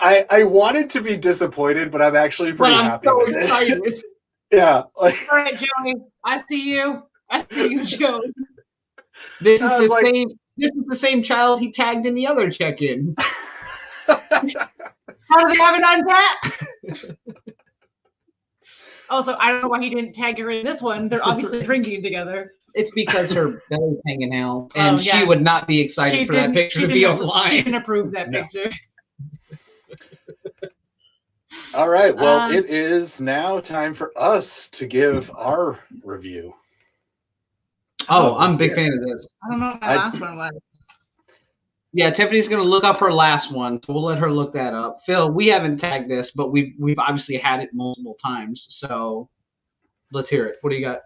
I wanted to be disappointed, but I'm actually pretty But I'm happy so with it. excited. Yeah. Like, All right, Joey. I see you. I see you, Joey. This is I was the like- same. This is the same child he tagged in the other check-in. How do they have it on tap? Also, I don't know why he didn't tag her in this one. They're obviously drinking together. It's because her belly's hanging out, and Oh, yeah. she would not be excited for that picture to be She online. didn't approve that No. picture. all right. Well, it is now time for us to give our review. Oh, Love I'm a this big beer. fan of this. I don't know what my I- last one was. Yeah, Tiffany's gonna look up her last one, so we'll let her look that up. Phil, we haven't tagged this, but we've obviously had it multiple times, so let's hear it. What do you got?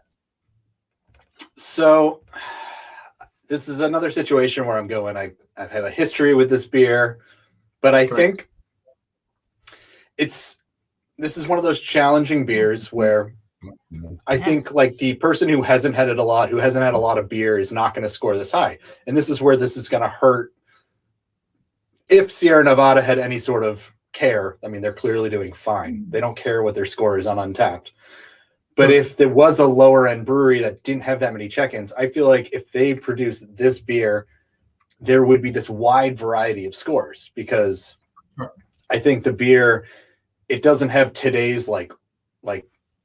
So this is another situation where I'm going, I have a history with this beer, but I think this is one of those challenging beers where I think like the person who hasn't had it a lot, who hasn't had a lot of beer, is not going to score this high. And this is where this is going to hurt. If Sierra Nevada had any sort of care, I mean, they're clearly doing fine. They don't care what their score is on Untappd. But if there was a lower end brewery that didn't have that many check-ins, I feel like if they produced this beer, there would be this wide variety of scores, because I think the beer, it doesn't have today's like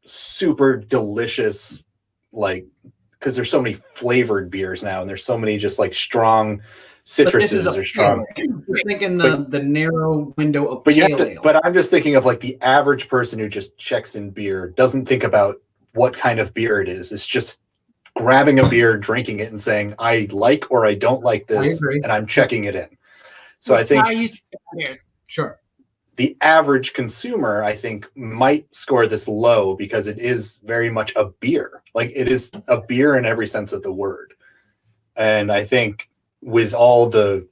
super delicious, like, because there's so many flavored beers now, and there's so many just like strong citruses or strong. You're thinking the narrow window of But you have pale to, ale. but I'm just thinking of like the average person who just checks in beer, doesn't think about what kind of beer it is. It's just grabbing a beer, drinking it, and saying, I like or I don't like this, agree. and I'm checking it in. So I think How you see beers. Sure. the average consumer, I think, might score this low because it is very much a beer. Like, it is a beer in every sense of the word. And I think with all the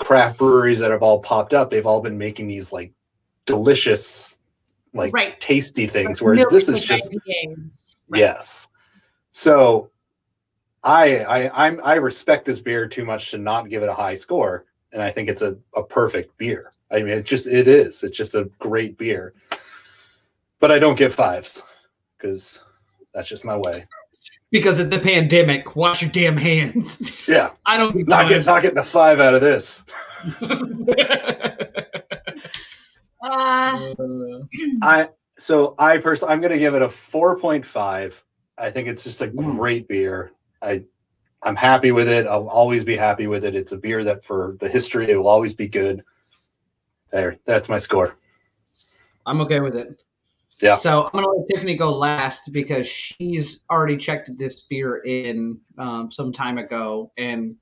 craft breweries that have all popped up, they've all been making these like delicious, like tasty things, whereas this is just yes. So I respect this beer too much to not give it a high score, and I think it's a perfect beer. I mean, it's just a great beer, but I don't give 5s because that's just my way. Because of the pandemic, wash your damn hands. Yeah, I don't not getting a 5 out of this. Uh, I personally, I'm going to give it a 4.5. I think it's just a great beer. I'm happy with it. I'll always be happy with it. It's a beer that for the history, it will always be good. That's my score. I'm okay with it. Yeah. So I'm going to let Tiffany go last because she's already checked this beer in some time ago. And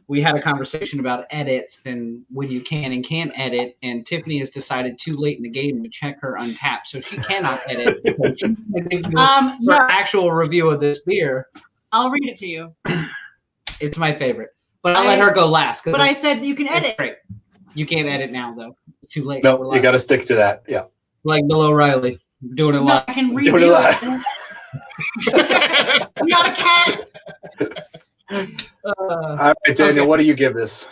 we had a conversation about edits and when you can and can't edit. And Tiffany has decided too late in the game to check her Untappd. So she cannot edit. no. Actual review of this beer. I'll read it to you. It's my favorite. But I'll let her go last. But I said you can edit. It's great. You can't edit now, though. It's too late. No, you got to stick to that. Yeah. Like Bill O'Reilly. Doing it live. I can read doing it live. I'm not a cat. All right, Daniel, what do you give this?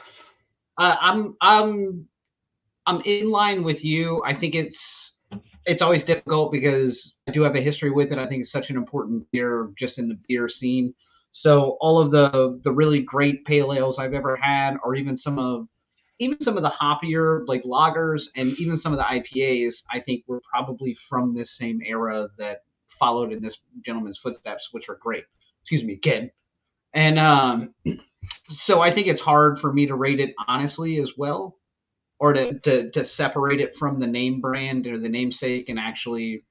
I'm in line with you. I think it's always difficult because I do have a history with it. I think it's such an important beer just in the beer scene. So all of the really great pale ales I've ever had, or even some of the hoppier like lagers and even some of the IPAs, I think were probably from this same era that followed in this gentleman's footsteps, which are great. Excuse me again. And so I think it's hard for me to rate it honestly as well, or to separate it from the name brand or the namesake and actually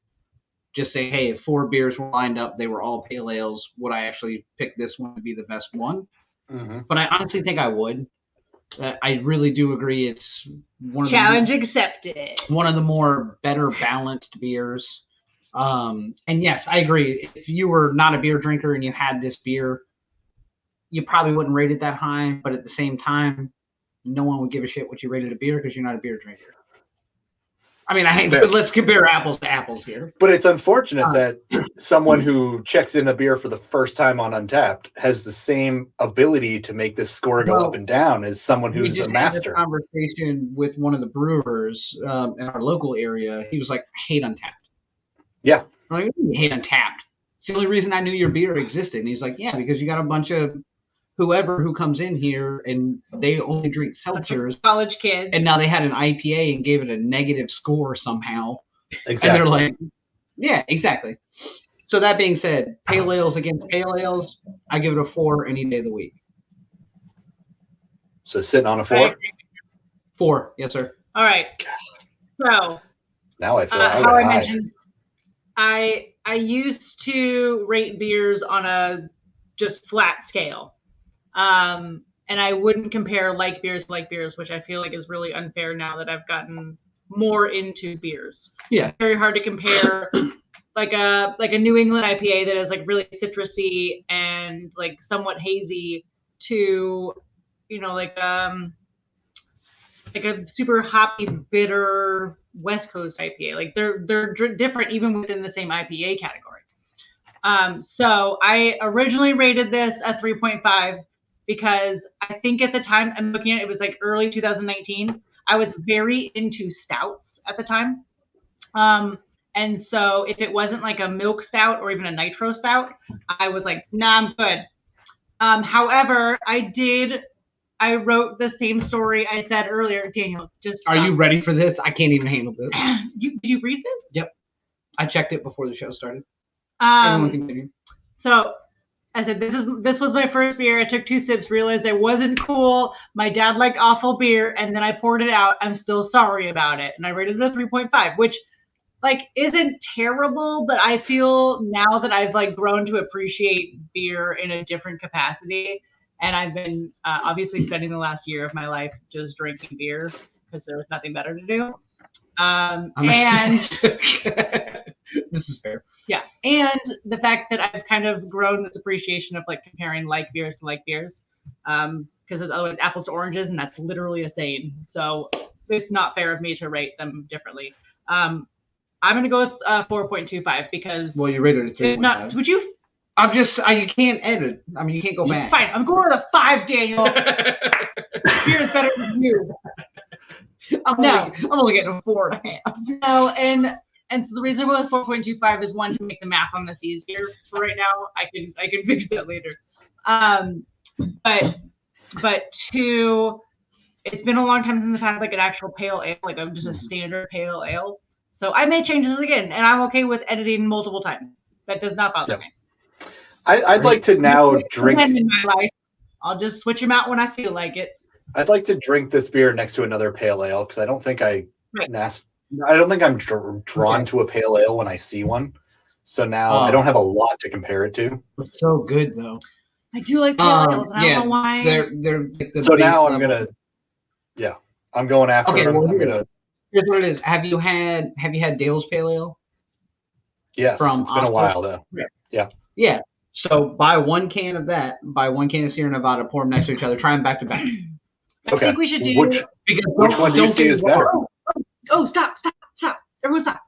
just say, hey, if 4 beers were lined up, they were all pale ales, would I actually pick this one to be the best one? Mm-hmm. But I honestly think I would. I really do agree. It's challenge accepted. One of the more better balanced beers. And yes, I agree. If you were not a beer drinker and you had this beer, you probably wouldn't rate it that high. But at the same time, no one would give a shit what you rated a beer because you're not a beer drinker. I mean, let's compare apples to apples here. But it's unfortunate that someone who checks in a beer for the first time on Untappd has the same ability to make this score go up and down as someone who's a master. Had this conversation with one of the brewers in our local area. He was like, I hate Untappd. Yeah. I'm like, you hate Untappd? It's the only reason I knew your beer existed. And he's like, yeah, because you got a bunch of whoever who comes in here and they only drink seltzers, college kids, and now they had an IPA and gave it a negative score somehow. Exactly. And they're like, yeah, exactly. So that being said, pale ales against pale ales, I give it a 4 any day of the week. So sitting on a 4? 4, yes, sir. All right. So now I feel how I mentioned, I used to rate beers on a just flat scale. And I wouldn't compare like beers, which I feel like is really unfair now that I've gotten more into beers. Yeah. Very hard to compare like a New England IPA that is like really citrusy and like somewhat hazy to, like a super hoppy, bitter West Coast IPA. Like they're different even within the same IPA category. So I originally rated this a 3.5 because I think at the time, I'm looking at it, was like early 2019. I was very into stouts at the time. And so if it wasn't like a milk stout or even a nitro stout, I was like, nah, I'm good. However, I wrote the same story I said earlier. Daniel, just stop. Are you ready for this? I can't even handle this. Did you read this? Yep. I checked it before the show started. So I said, this was my first beer. I took 2 sips, realized it wasn't cool. My dad liked awful beer, and then I poured it out. I'm still sorry about it. And I rated it a 3.5, which like isn't terrible, but I feel now that I've like grown to appreciate beer in a different capacity. And I've been obviously spending the last year of my life just drinking beer because there was nothing better to do. And this is fair. Yeah. And the fact that I've kind of grown this appreciation of like comparing like beers to like beers. because otherwise apples to oranges, and that's literally a saying. So it's not fair of me to rate them differently. I'm gonna go with 4.25 because. Well, you rated it 3.5. Not. Would you? I'm just. You can't edit. I mean, you can't go back. Fine. I'm going with a 5, Daniel. Beer is better than you. I'm only getting a 4.5. No, and so the reason I went with 4.25 is one, to make the math on this easier for right now. I can fix that later. But two, it's been a long time since I've had like an actual pale ale, like I'm just a standard pale ale. So I may change this again, and I'm okay with editing multiple times. That does not bother me. I'd like to now drink. In my life, I'll just switch them out when I feel like it. I'd like to drink this beer next to another pale ale because I don't think I'm drawn to a pale ale when I see one. So now I don't have a lot to compare it to. It's so good though. I do like pale ales, and I don't know why. They're so now I'm gonna. Yeah, I'm going after. Okay, them. well, I'm here's what it is. Have you had Dale's Pale Ale? Yes, it's been a while though. Yeah. So buy 1 can of that. Buy 1 can of Sierra Nevada. Pour them next to each other. Try them back to back. I think we should do. Which one do you see is better? Oh, stop. Everyone stop.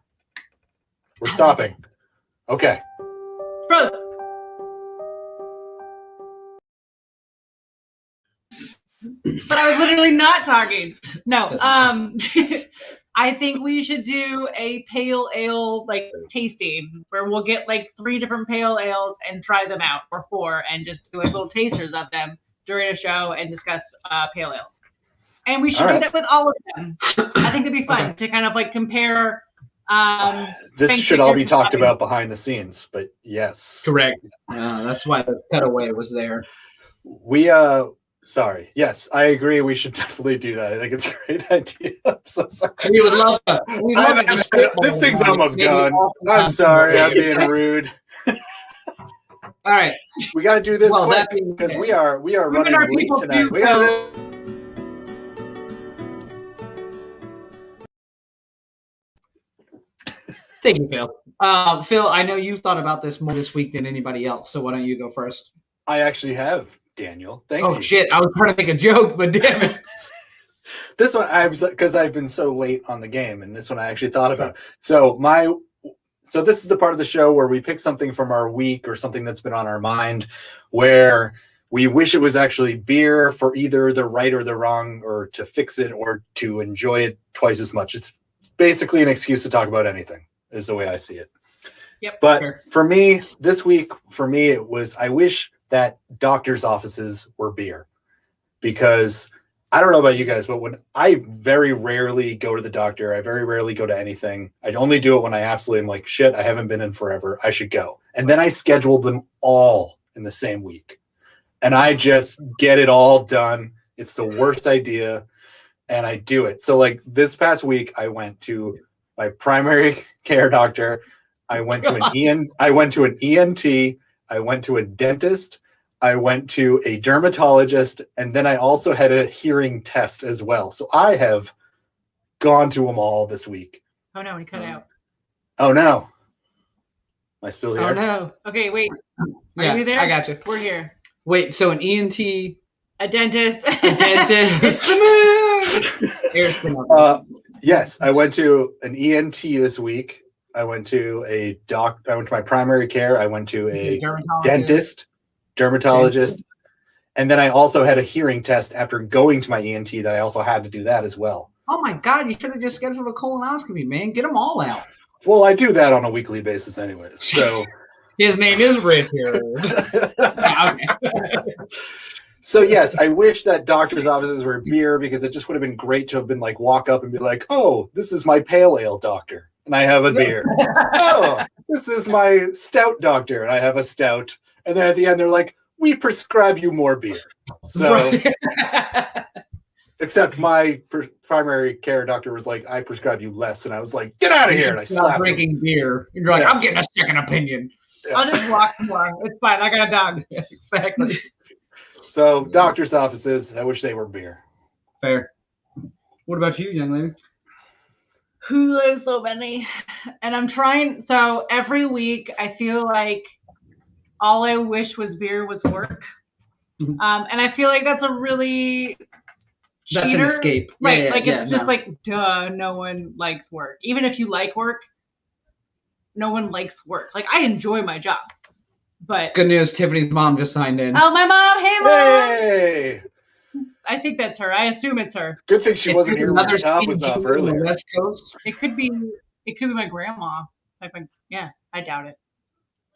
We're stopping. Okay. Frozen. But I was literally not talking. No. I think we should do a pale ale like tasting where we'll get like 3 different pale ales and try them out, or 4, and just do like little tasters of them during a show and discuss pale ales. And we should do that with all of them. I think it'd be fun to kind of like compare. This should all be talked about behind the scenes, but yes. Correct. That's why the cutaway was there. Sorry. Yes, I agree. We should definitely do that. I think it's a great idea. I'm so sorry. We would love that. This thing's almost gone. I'm sorry. I'm being rude. All right. We got to do this quick because we are running late tonight. We got to. Thank you, Phil. Phil, I know you thought about this more this week than anybody else, so why don't you go first? I actually have, Daniel. Thank you. Oh, shit. I was trying to make a joke, but damn it. This one, because I've been so late on the game, and this one I actually thought about. So this is the part of the show where we pick something from our week or something that's been on our mind where we wish it was actually beer for either the right or the wrong, or to fix it or to enjoy it twice as much. It's basically an excuse to talk about anything, is the way I see it. Yep. But for me, this week, it was, I wish that doctors' offices were beer, because I don't know about you guys, but when I very rarely go to the doctor, I very rarely go to anything. I'd only do it when I absolutely am like, shit, I haven't been in forever. I should go. And then I schedule them all in the same week. And I just get it all done. It's the worst idea. And I do it. So like this past week, I went to my primary care doctor. I went to an ENT. I went to a dentist. I went to a dermatologist, and then I also had a hearing test as well. So I have gone to them all this week. Oh no, he cut out. Oh no. Am I still here? Oh no. Okay, wait. Are we there? I got you. We're here. Wait, so an ENT, a dentist. It's the moon. Yes, I went to an ENT this week. I went to I went to my primary care. I went to a dermatologist, and then I also had a hearing test after going to my ENT that I also had to do that as well. Oh my God, you should have just scheduled a colonoscopy, man. Get them all out. Well, I do that on a weekly basis anyways. So his name is Richard. Okay. So yes, I wish that doctors' offices were beer, because it just would have been great to have been like, walk up and be like, oh, this is my pale ale doctor, and I have a beer. Oh, this is my stout doctor, and I have a stout. And then at the end, they're like, we prescribe you more beer. So, except my primary care doctor was like, I prescribe you less. And I was like, get out of here. And I slapped drinking beer. You're like, I'm getting a second opinion. Yeah. I'll just walk more. It's fine. I got a dog. Exactly. So, doctors' offices, I wish they were beer. Fair. What about you, young lady? There's so many. And I'm trying. So, every week, I feel like all I wish was beer was work. And I feel like that's a really That's an escape. Right. Yeah, like yeah, it's just no. like, duh, no one likes work. Even if you like work, no one likes work. Like I enjoy my job. But Good news, Tiffany's mom just signed in. oh, my mom, hey mom. Hey! I think that's her. I assume it's her. Good thing she If wasn't there's here when another the top Steve was off Jobs on the earlier. West Coast. It could be my grandma. Like I doubt it.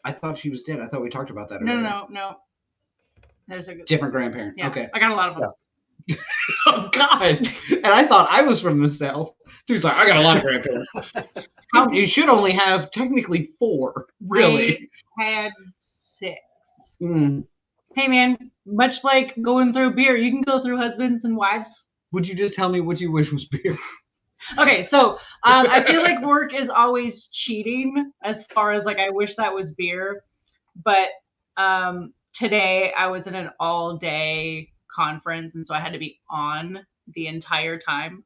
I thought she was dead. I thought we talked about that earlier. No. There's a Different grandparent. yeah. Okay. I got a lot of them. Yeah. Oh God! And I thought I was from the South. Dude's like, I got a lot of grandparents. You should only have technically 4. Really? I had 6. Mm. Hey man, much like going through beer, you can go through husbands and wives. Would you just tell me what you wish was beer? Okay, so I feel like work is always cheating as far as like I wish that was beer, but today I was in an all-day conference and so I had to be on the entire time,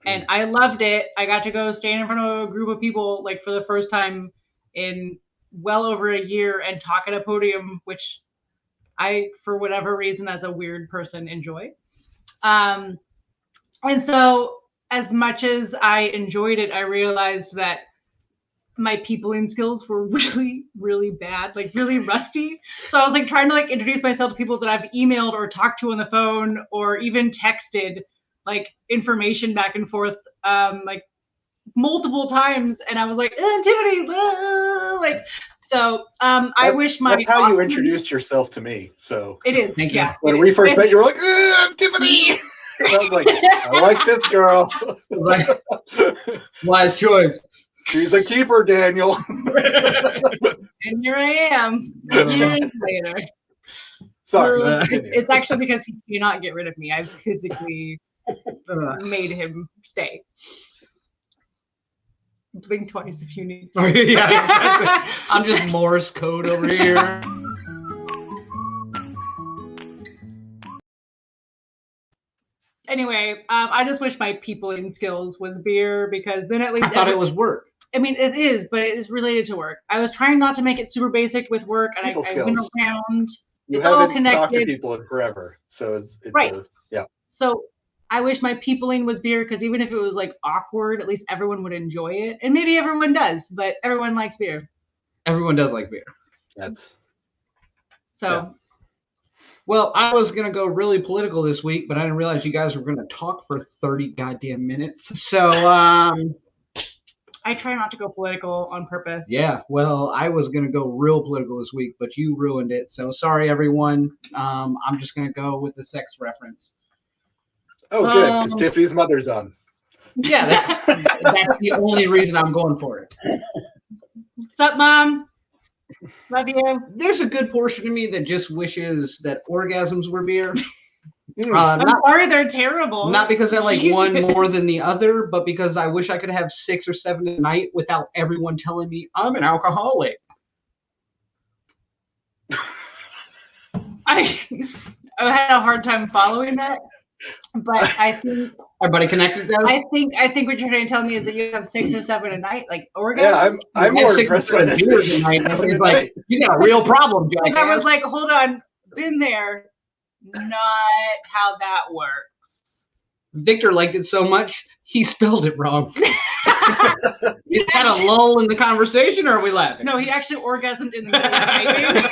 and I loved it. I got to go stand in front of a group of people like for the first time in well over a year and talk at a podium, which I, for whatever reason, as a weird person, enjoy. And so as much as I enjoyed it, I realized that my peopling skills were really, really bad, like really rusty. So I was like trying to like introduce myself to people that I've emailed or talked to on the phone or even texted like information back and forth like multiple times. And I was like, Tiffany, like, so I wish my that's how you introduced yourself to me. So it is. Thank you. Yeah. when we first met, you were like, I'm Tiffany. And I was like, I like this girl. Wise choice. She's a keeper, Daniel. And here I am years later. Sorry. It's actually because he cannot get rid of me. I've physically made him stay. Blink twice if you need. Oh, yeah, exactly. I'm just Morse code over here. Anyway, I just wish my peopling skills was beer because then at least I thought it was work. I mean, it is, but it is related to work. I was trying not to make it super basic with work, and I went skills. around. You It's all haven't talked to connected. people in forever. So it's Right. yeah. So I wish my peopling was beer because even if it was like awkward, at least everyone would enjoy it. And maybe everyone does, but everyone likes beer. Everyone does like beer. That's So Yeah. Well, I was going to go really political this week, but I didn't realize you guys were going to talk for 30 goddamn minutes. So, I try not to go political on purpose. yeah, well, I was going to go real political this week, but you ruined it. So sorry, everyone. I'm just going to go with the sex reference. good, because Tiffany's mother's on. Yeah, that's the only reason I'm going for it. What's up, Mom? Love you. There's a good portion of me that just wishes that orgasms were beer. I'm sorry, they're terrible. Not because I like one more than the other, but because I wish I could have 6 or 7 a night without everyone telling me I'm an alcoholic. I had a hard time following that, but I think Everybody connected though? I think what you're trying to tell me is that you have 6 or 7 a night, like orgasms. Yeah, I'm more 6 or impressed 7 by this. beers a night. Everybody's like, you got a real problem, Because I was jackass. like, hold on, been there. Not how that works. Victor liked it so much, he spelled it wrong. Is that a lull in the conversation, or are we laughing? No, he actually orgasmed in the middle of typing.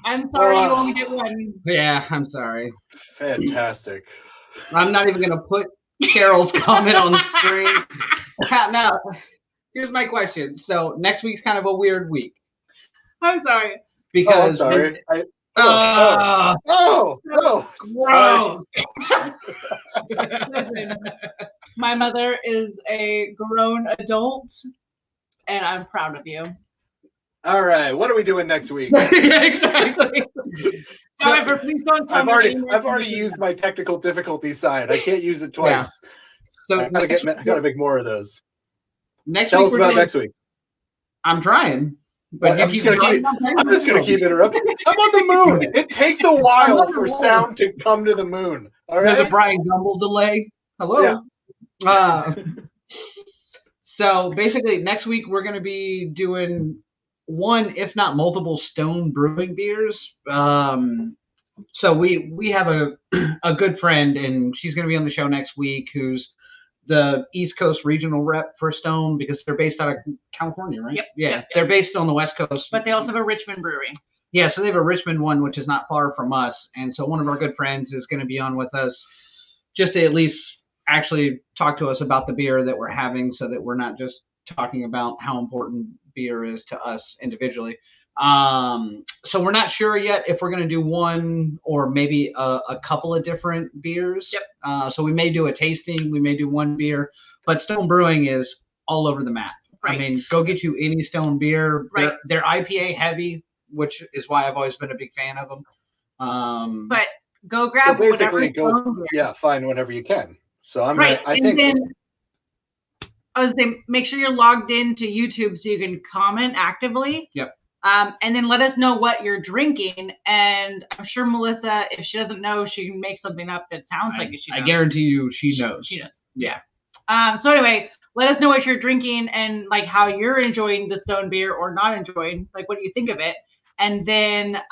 I'm sorry, you only get one. Yeah, I'm sorry. Fantastic. I'm not even going to put Carol's comment on the screen. Now, here's my question. So next week's kind of a weird week. I'm sorry. Because I'm sorry. gross. Listen, my mother is a grown adult, and I'm proud of you. All right, what are we doing next week? Exactly. However, please don't tell I've me already anymore. used my technical difficulty sign. I can't use it twice. So I gotta make more of those. next Tell week us we're about doing- next week. I'm trying. But I'm just gonna keep interrupting. I'm on the moon. It takes a while for sound to come to the moon. All There's a right. Brian Gumble delay. Hello. Yeah. So So basically, next week we're going to be doing one, if not multiple, Stone Brewing beers. So we have a good friend, and she's going to be on the show next week, who's the East Coast regional rep for Stone, because they're based out of California, right? Yep. Yeah, Yep. they're based on the West Coast. But they also have a Richmond brewery. Yeah, so they have a Richmond one, which is not far from us. And so one of our good friends is going to be on with us just to at least actually talk to us about the beer that we're having, so that we're not just talking about how important beer is to us individually. So we're not sure yet if we're going to do one or maybe a couple of different beers. Yep. So we may do a tasting, we may do one beer, but Stone Brewing is all over the map. Right. I mean, go get you any Stone beer. Right. They're IPA heavy, which is why I've always been a big fan of them. But go So grab basically, whatever. find whatever you can. So I'm Right. gonna, I And think then I was saying, make sure you're logged into YouTube so you can comment actively. Yep. And then let us know what you're drinking. And I'm sure Melissa, if she doesn't know, she can make something up that sounds like she knows. I guarantee you she knows. She knows. Yeah. So anyway, let us know what you're drinking and like how you're enjoying the Stone beer or not enjoying. Like, what do you think of it? And then,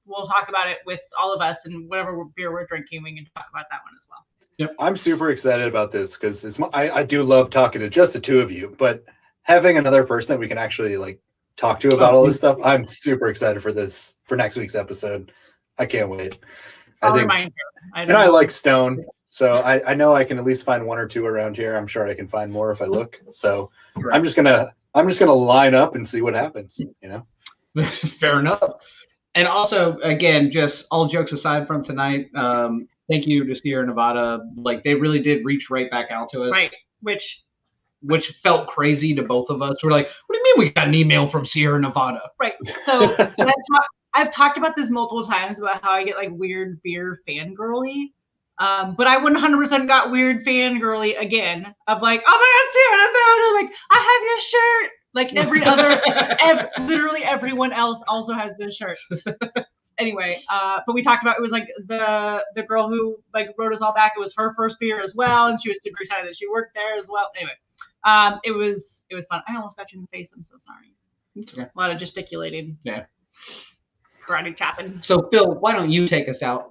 we'll talk about it with all of us, and whatever beer we're drinking, we can talk about that one as well. Yep. I'm super excited about this because I do love talking to just the two of you, but having another person that we can actually like talk to about all this stuff, I'm super excited for next week's episode. I can't wait. I'll remind you. I like Stone, so I know I can at least find one or two around here. I'm sure I can find more if I look. So Right. I'm just gonna line up and see what happens. Fair enough. And also, again, just all jokes aside from tonight, thank you to Sierra Nevada. Like, they really did reach right back out to us. Right. Which felt crazy to both of us. We're like, what do you mean we got an email from Sierra Nevada? Right. So I've talked about this multiple times about how I get like weird beer fangirly. But I 100% got weird fangirly again of like, oh my God, Sierra Nevada, like, I have your shirt. Like every other, literally everyone else also has this shirt. Anyway, but we talked about, it was like the girl who like wrote us all back. It was her first beer as well, and she was super excited that she worked there as well. Anyway, it was fun. I almost got you in the face. I'm so sorry. It's okay. A lot of gesticulating. Yeah. Karate chopping. So Phil, why don't you take us out?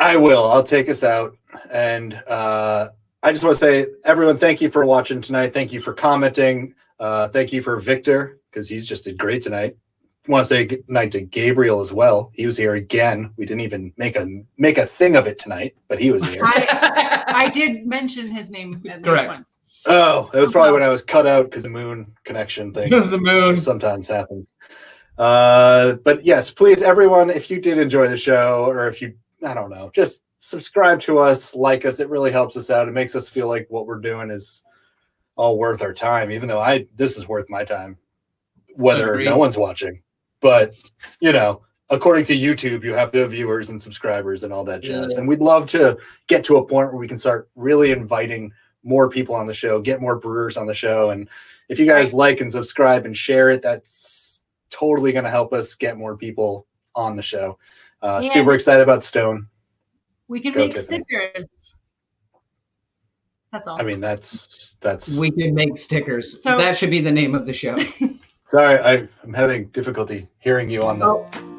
I will. I'll take us out. And I just want to say, everyone, thank you for watching tonight. Thank you for commenting. Thank you for Victor, because he's just did great tonight. I want to say good night to Gabriel as well. He was here again. We didn't even make a thing of it tonight, but he was here. I did mention his name at least once. Oh, it was probably when I was cut out because the moon connection thing. The moon which sometimes happens. But yes, please, everyone, if you did enjoy the show, or if you, I don't know, just subscribe to us, like us. It really helps us out. It makes us feel like what we're doing is all worth our time, even though this is worth my time, whether no one's watching. But, according to YouTube, you have to have viewers and subscribers and all that jazz. Yeah. And we'd love to get to a point where we can start really inviting more people on the show, get more brewers on the show. And if you guys like and subscribe and share it, that's totally going to help us get more people on the show. Super excited about Stone. We can Go, make Tiffany. stickers. That's all. I mean, that's. We can make stickers. So that should be the name of the show. Sorry, I'm having difficulty hearing you on the. Oh.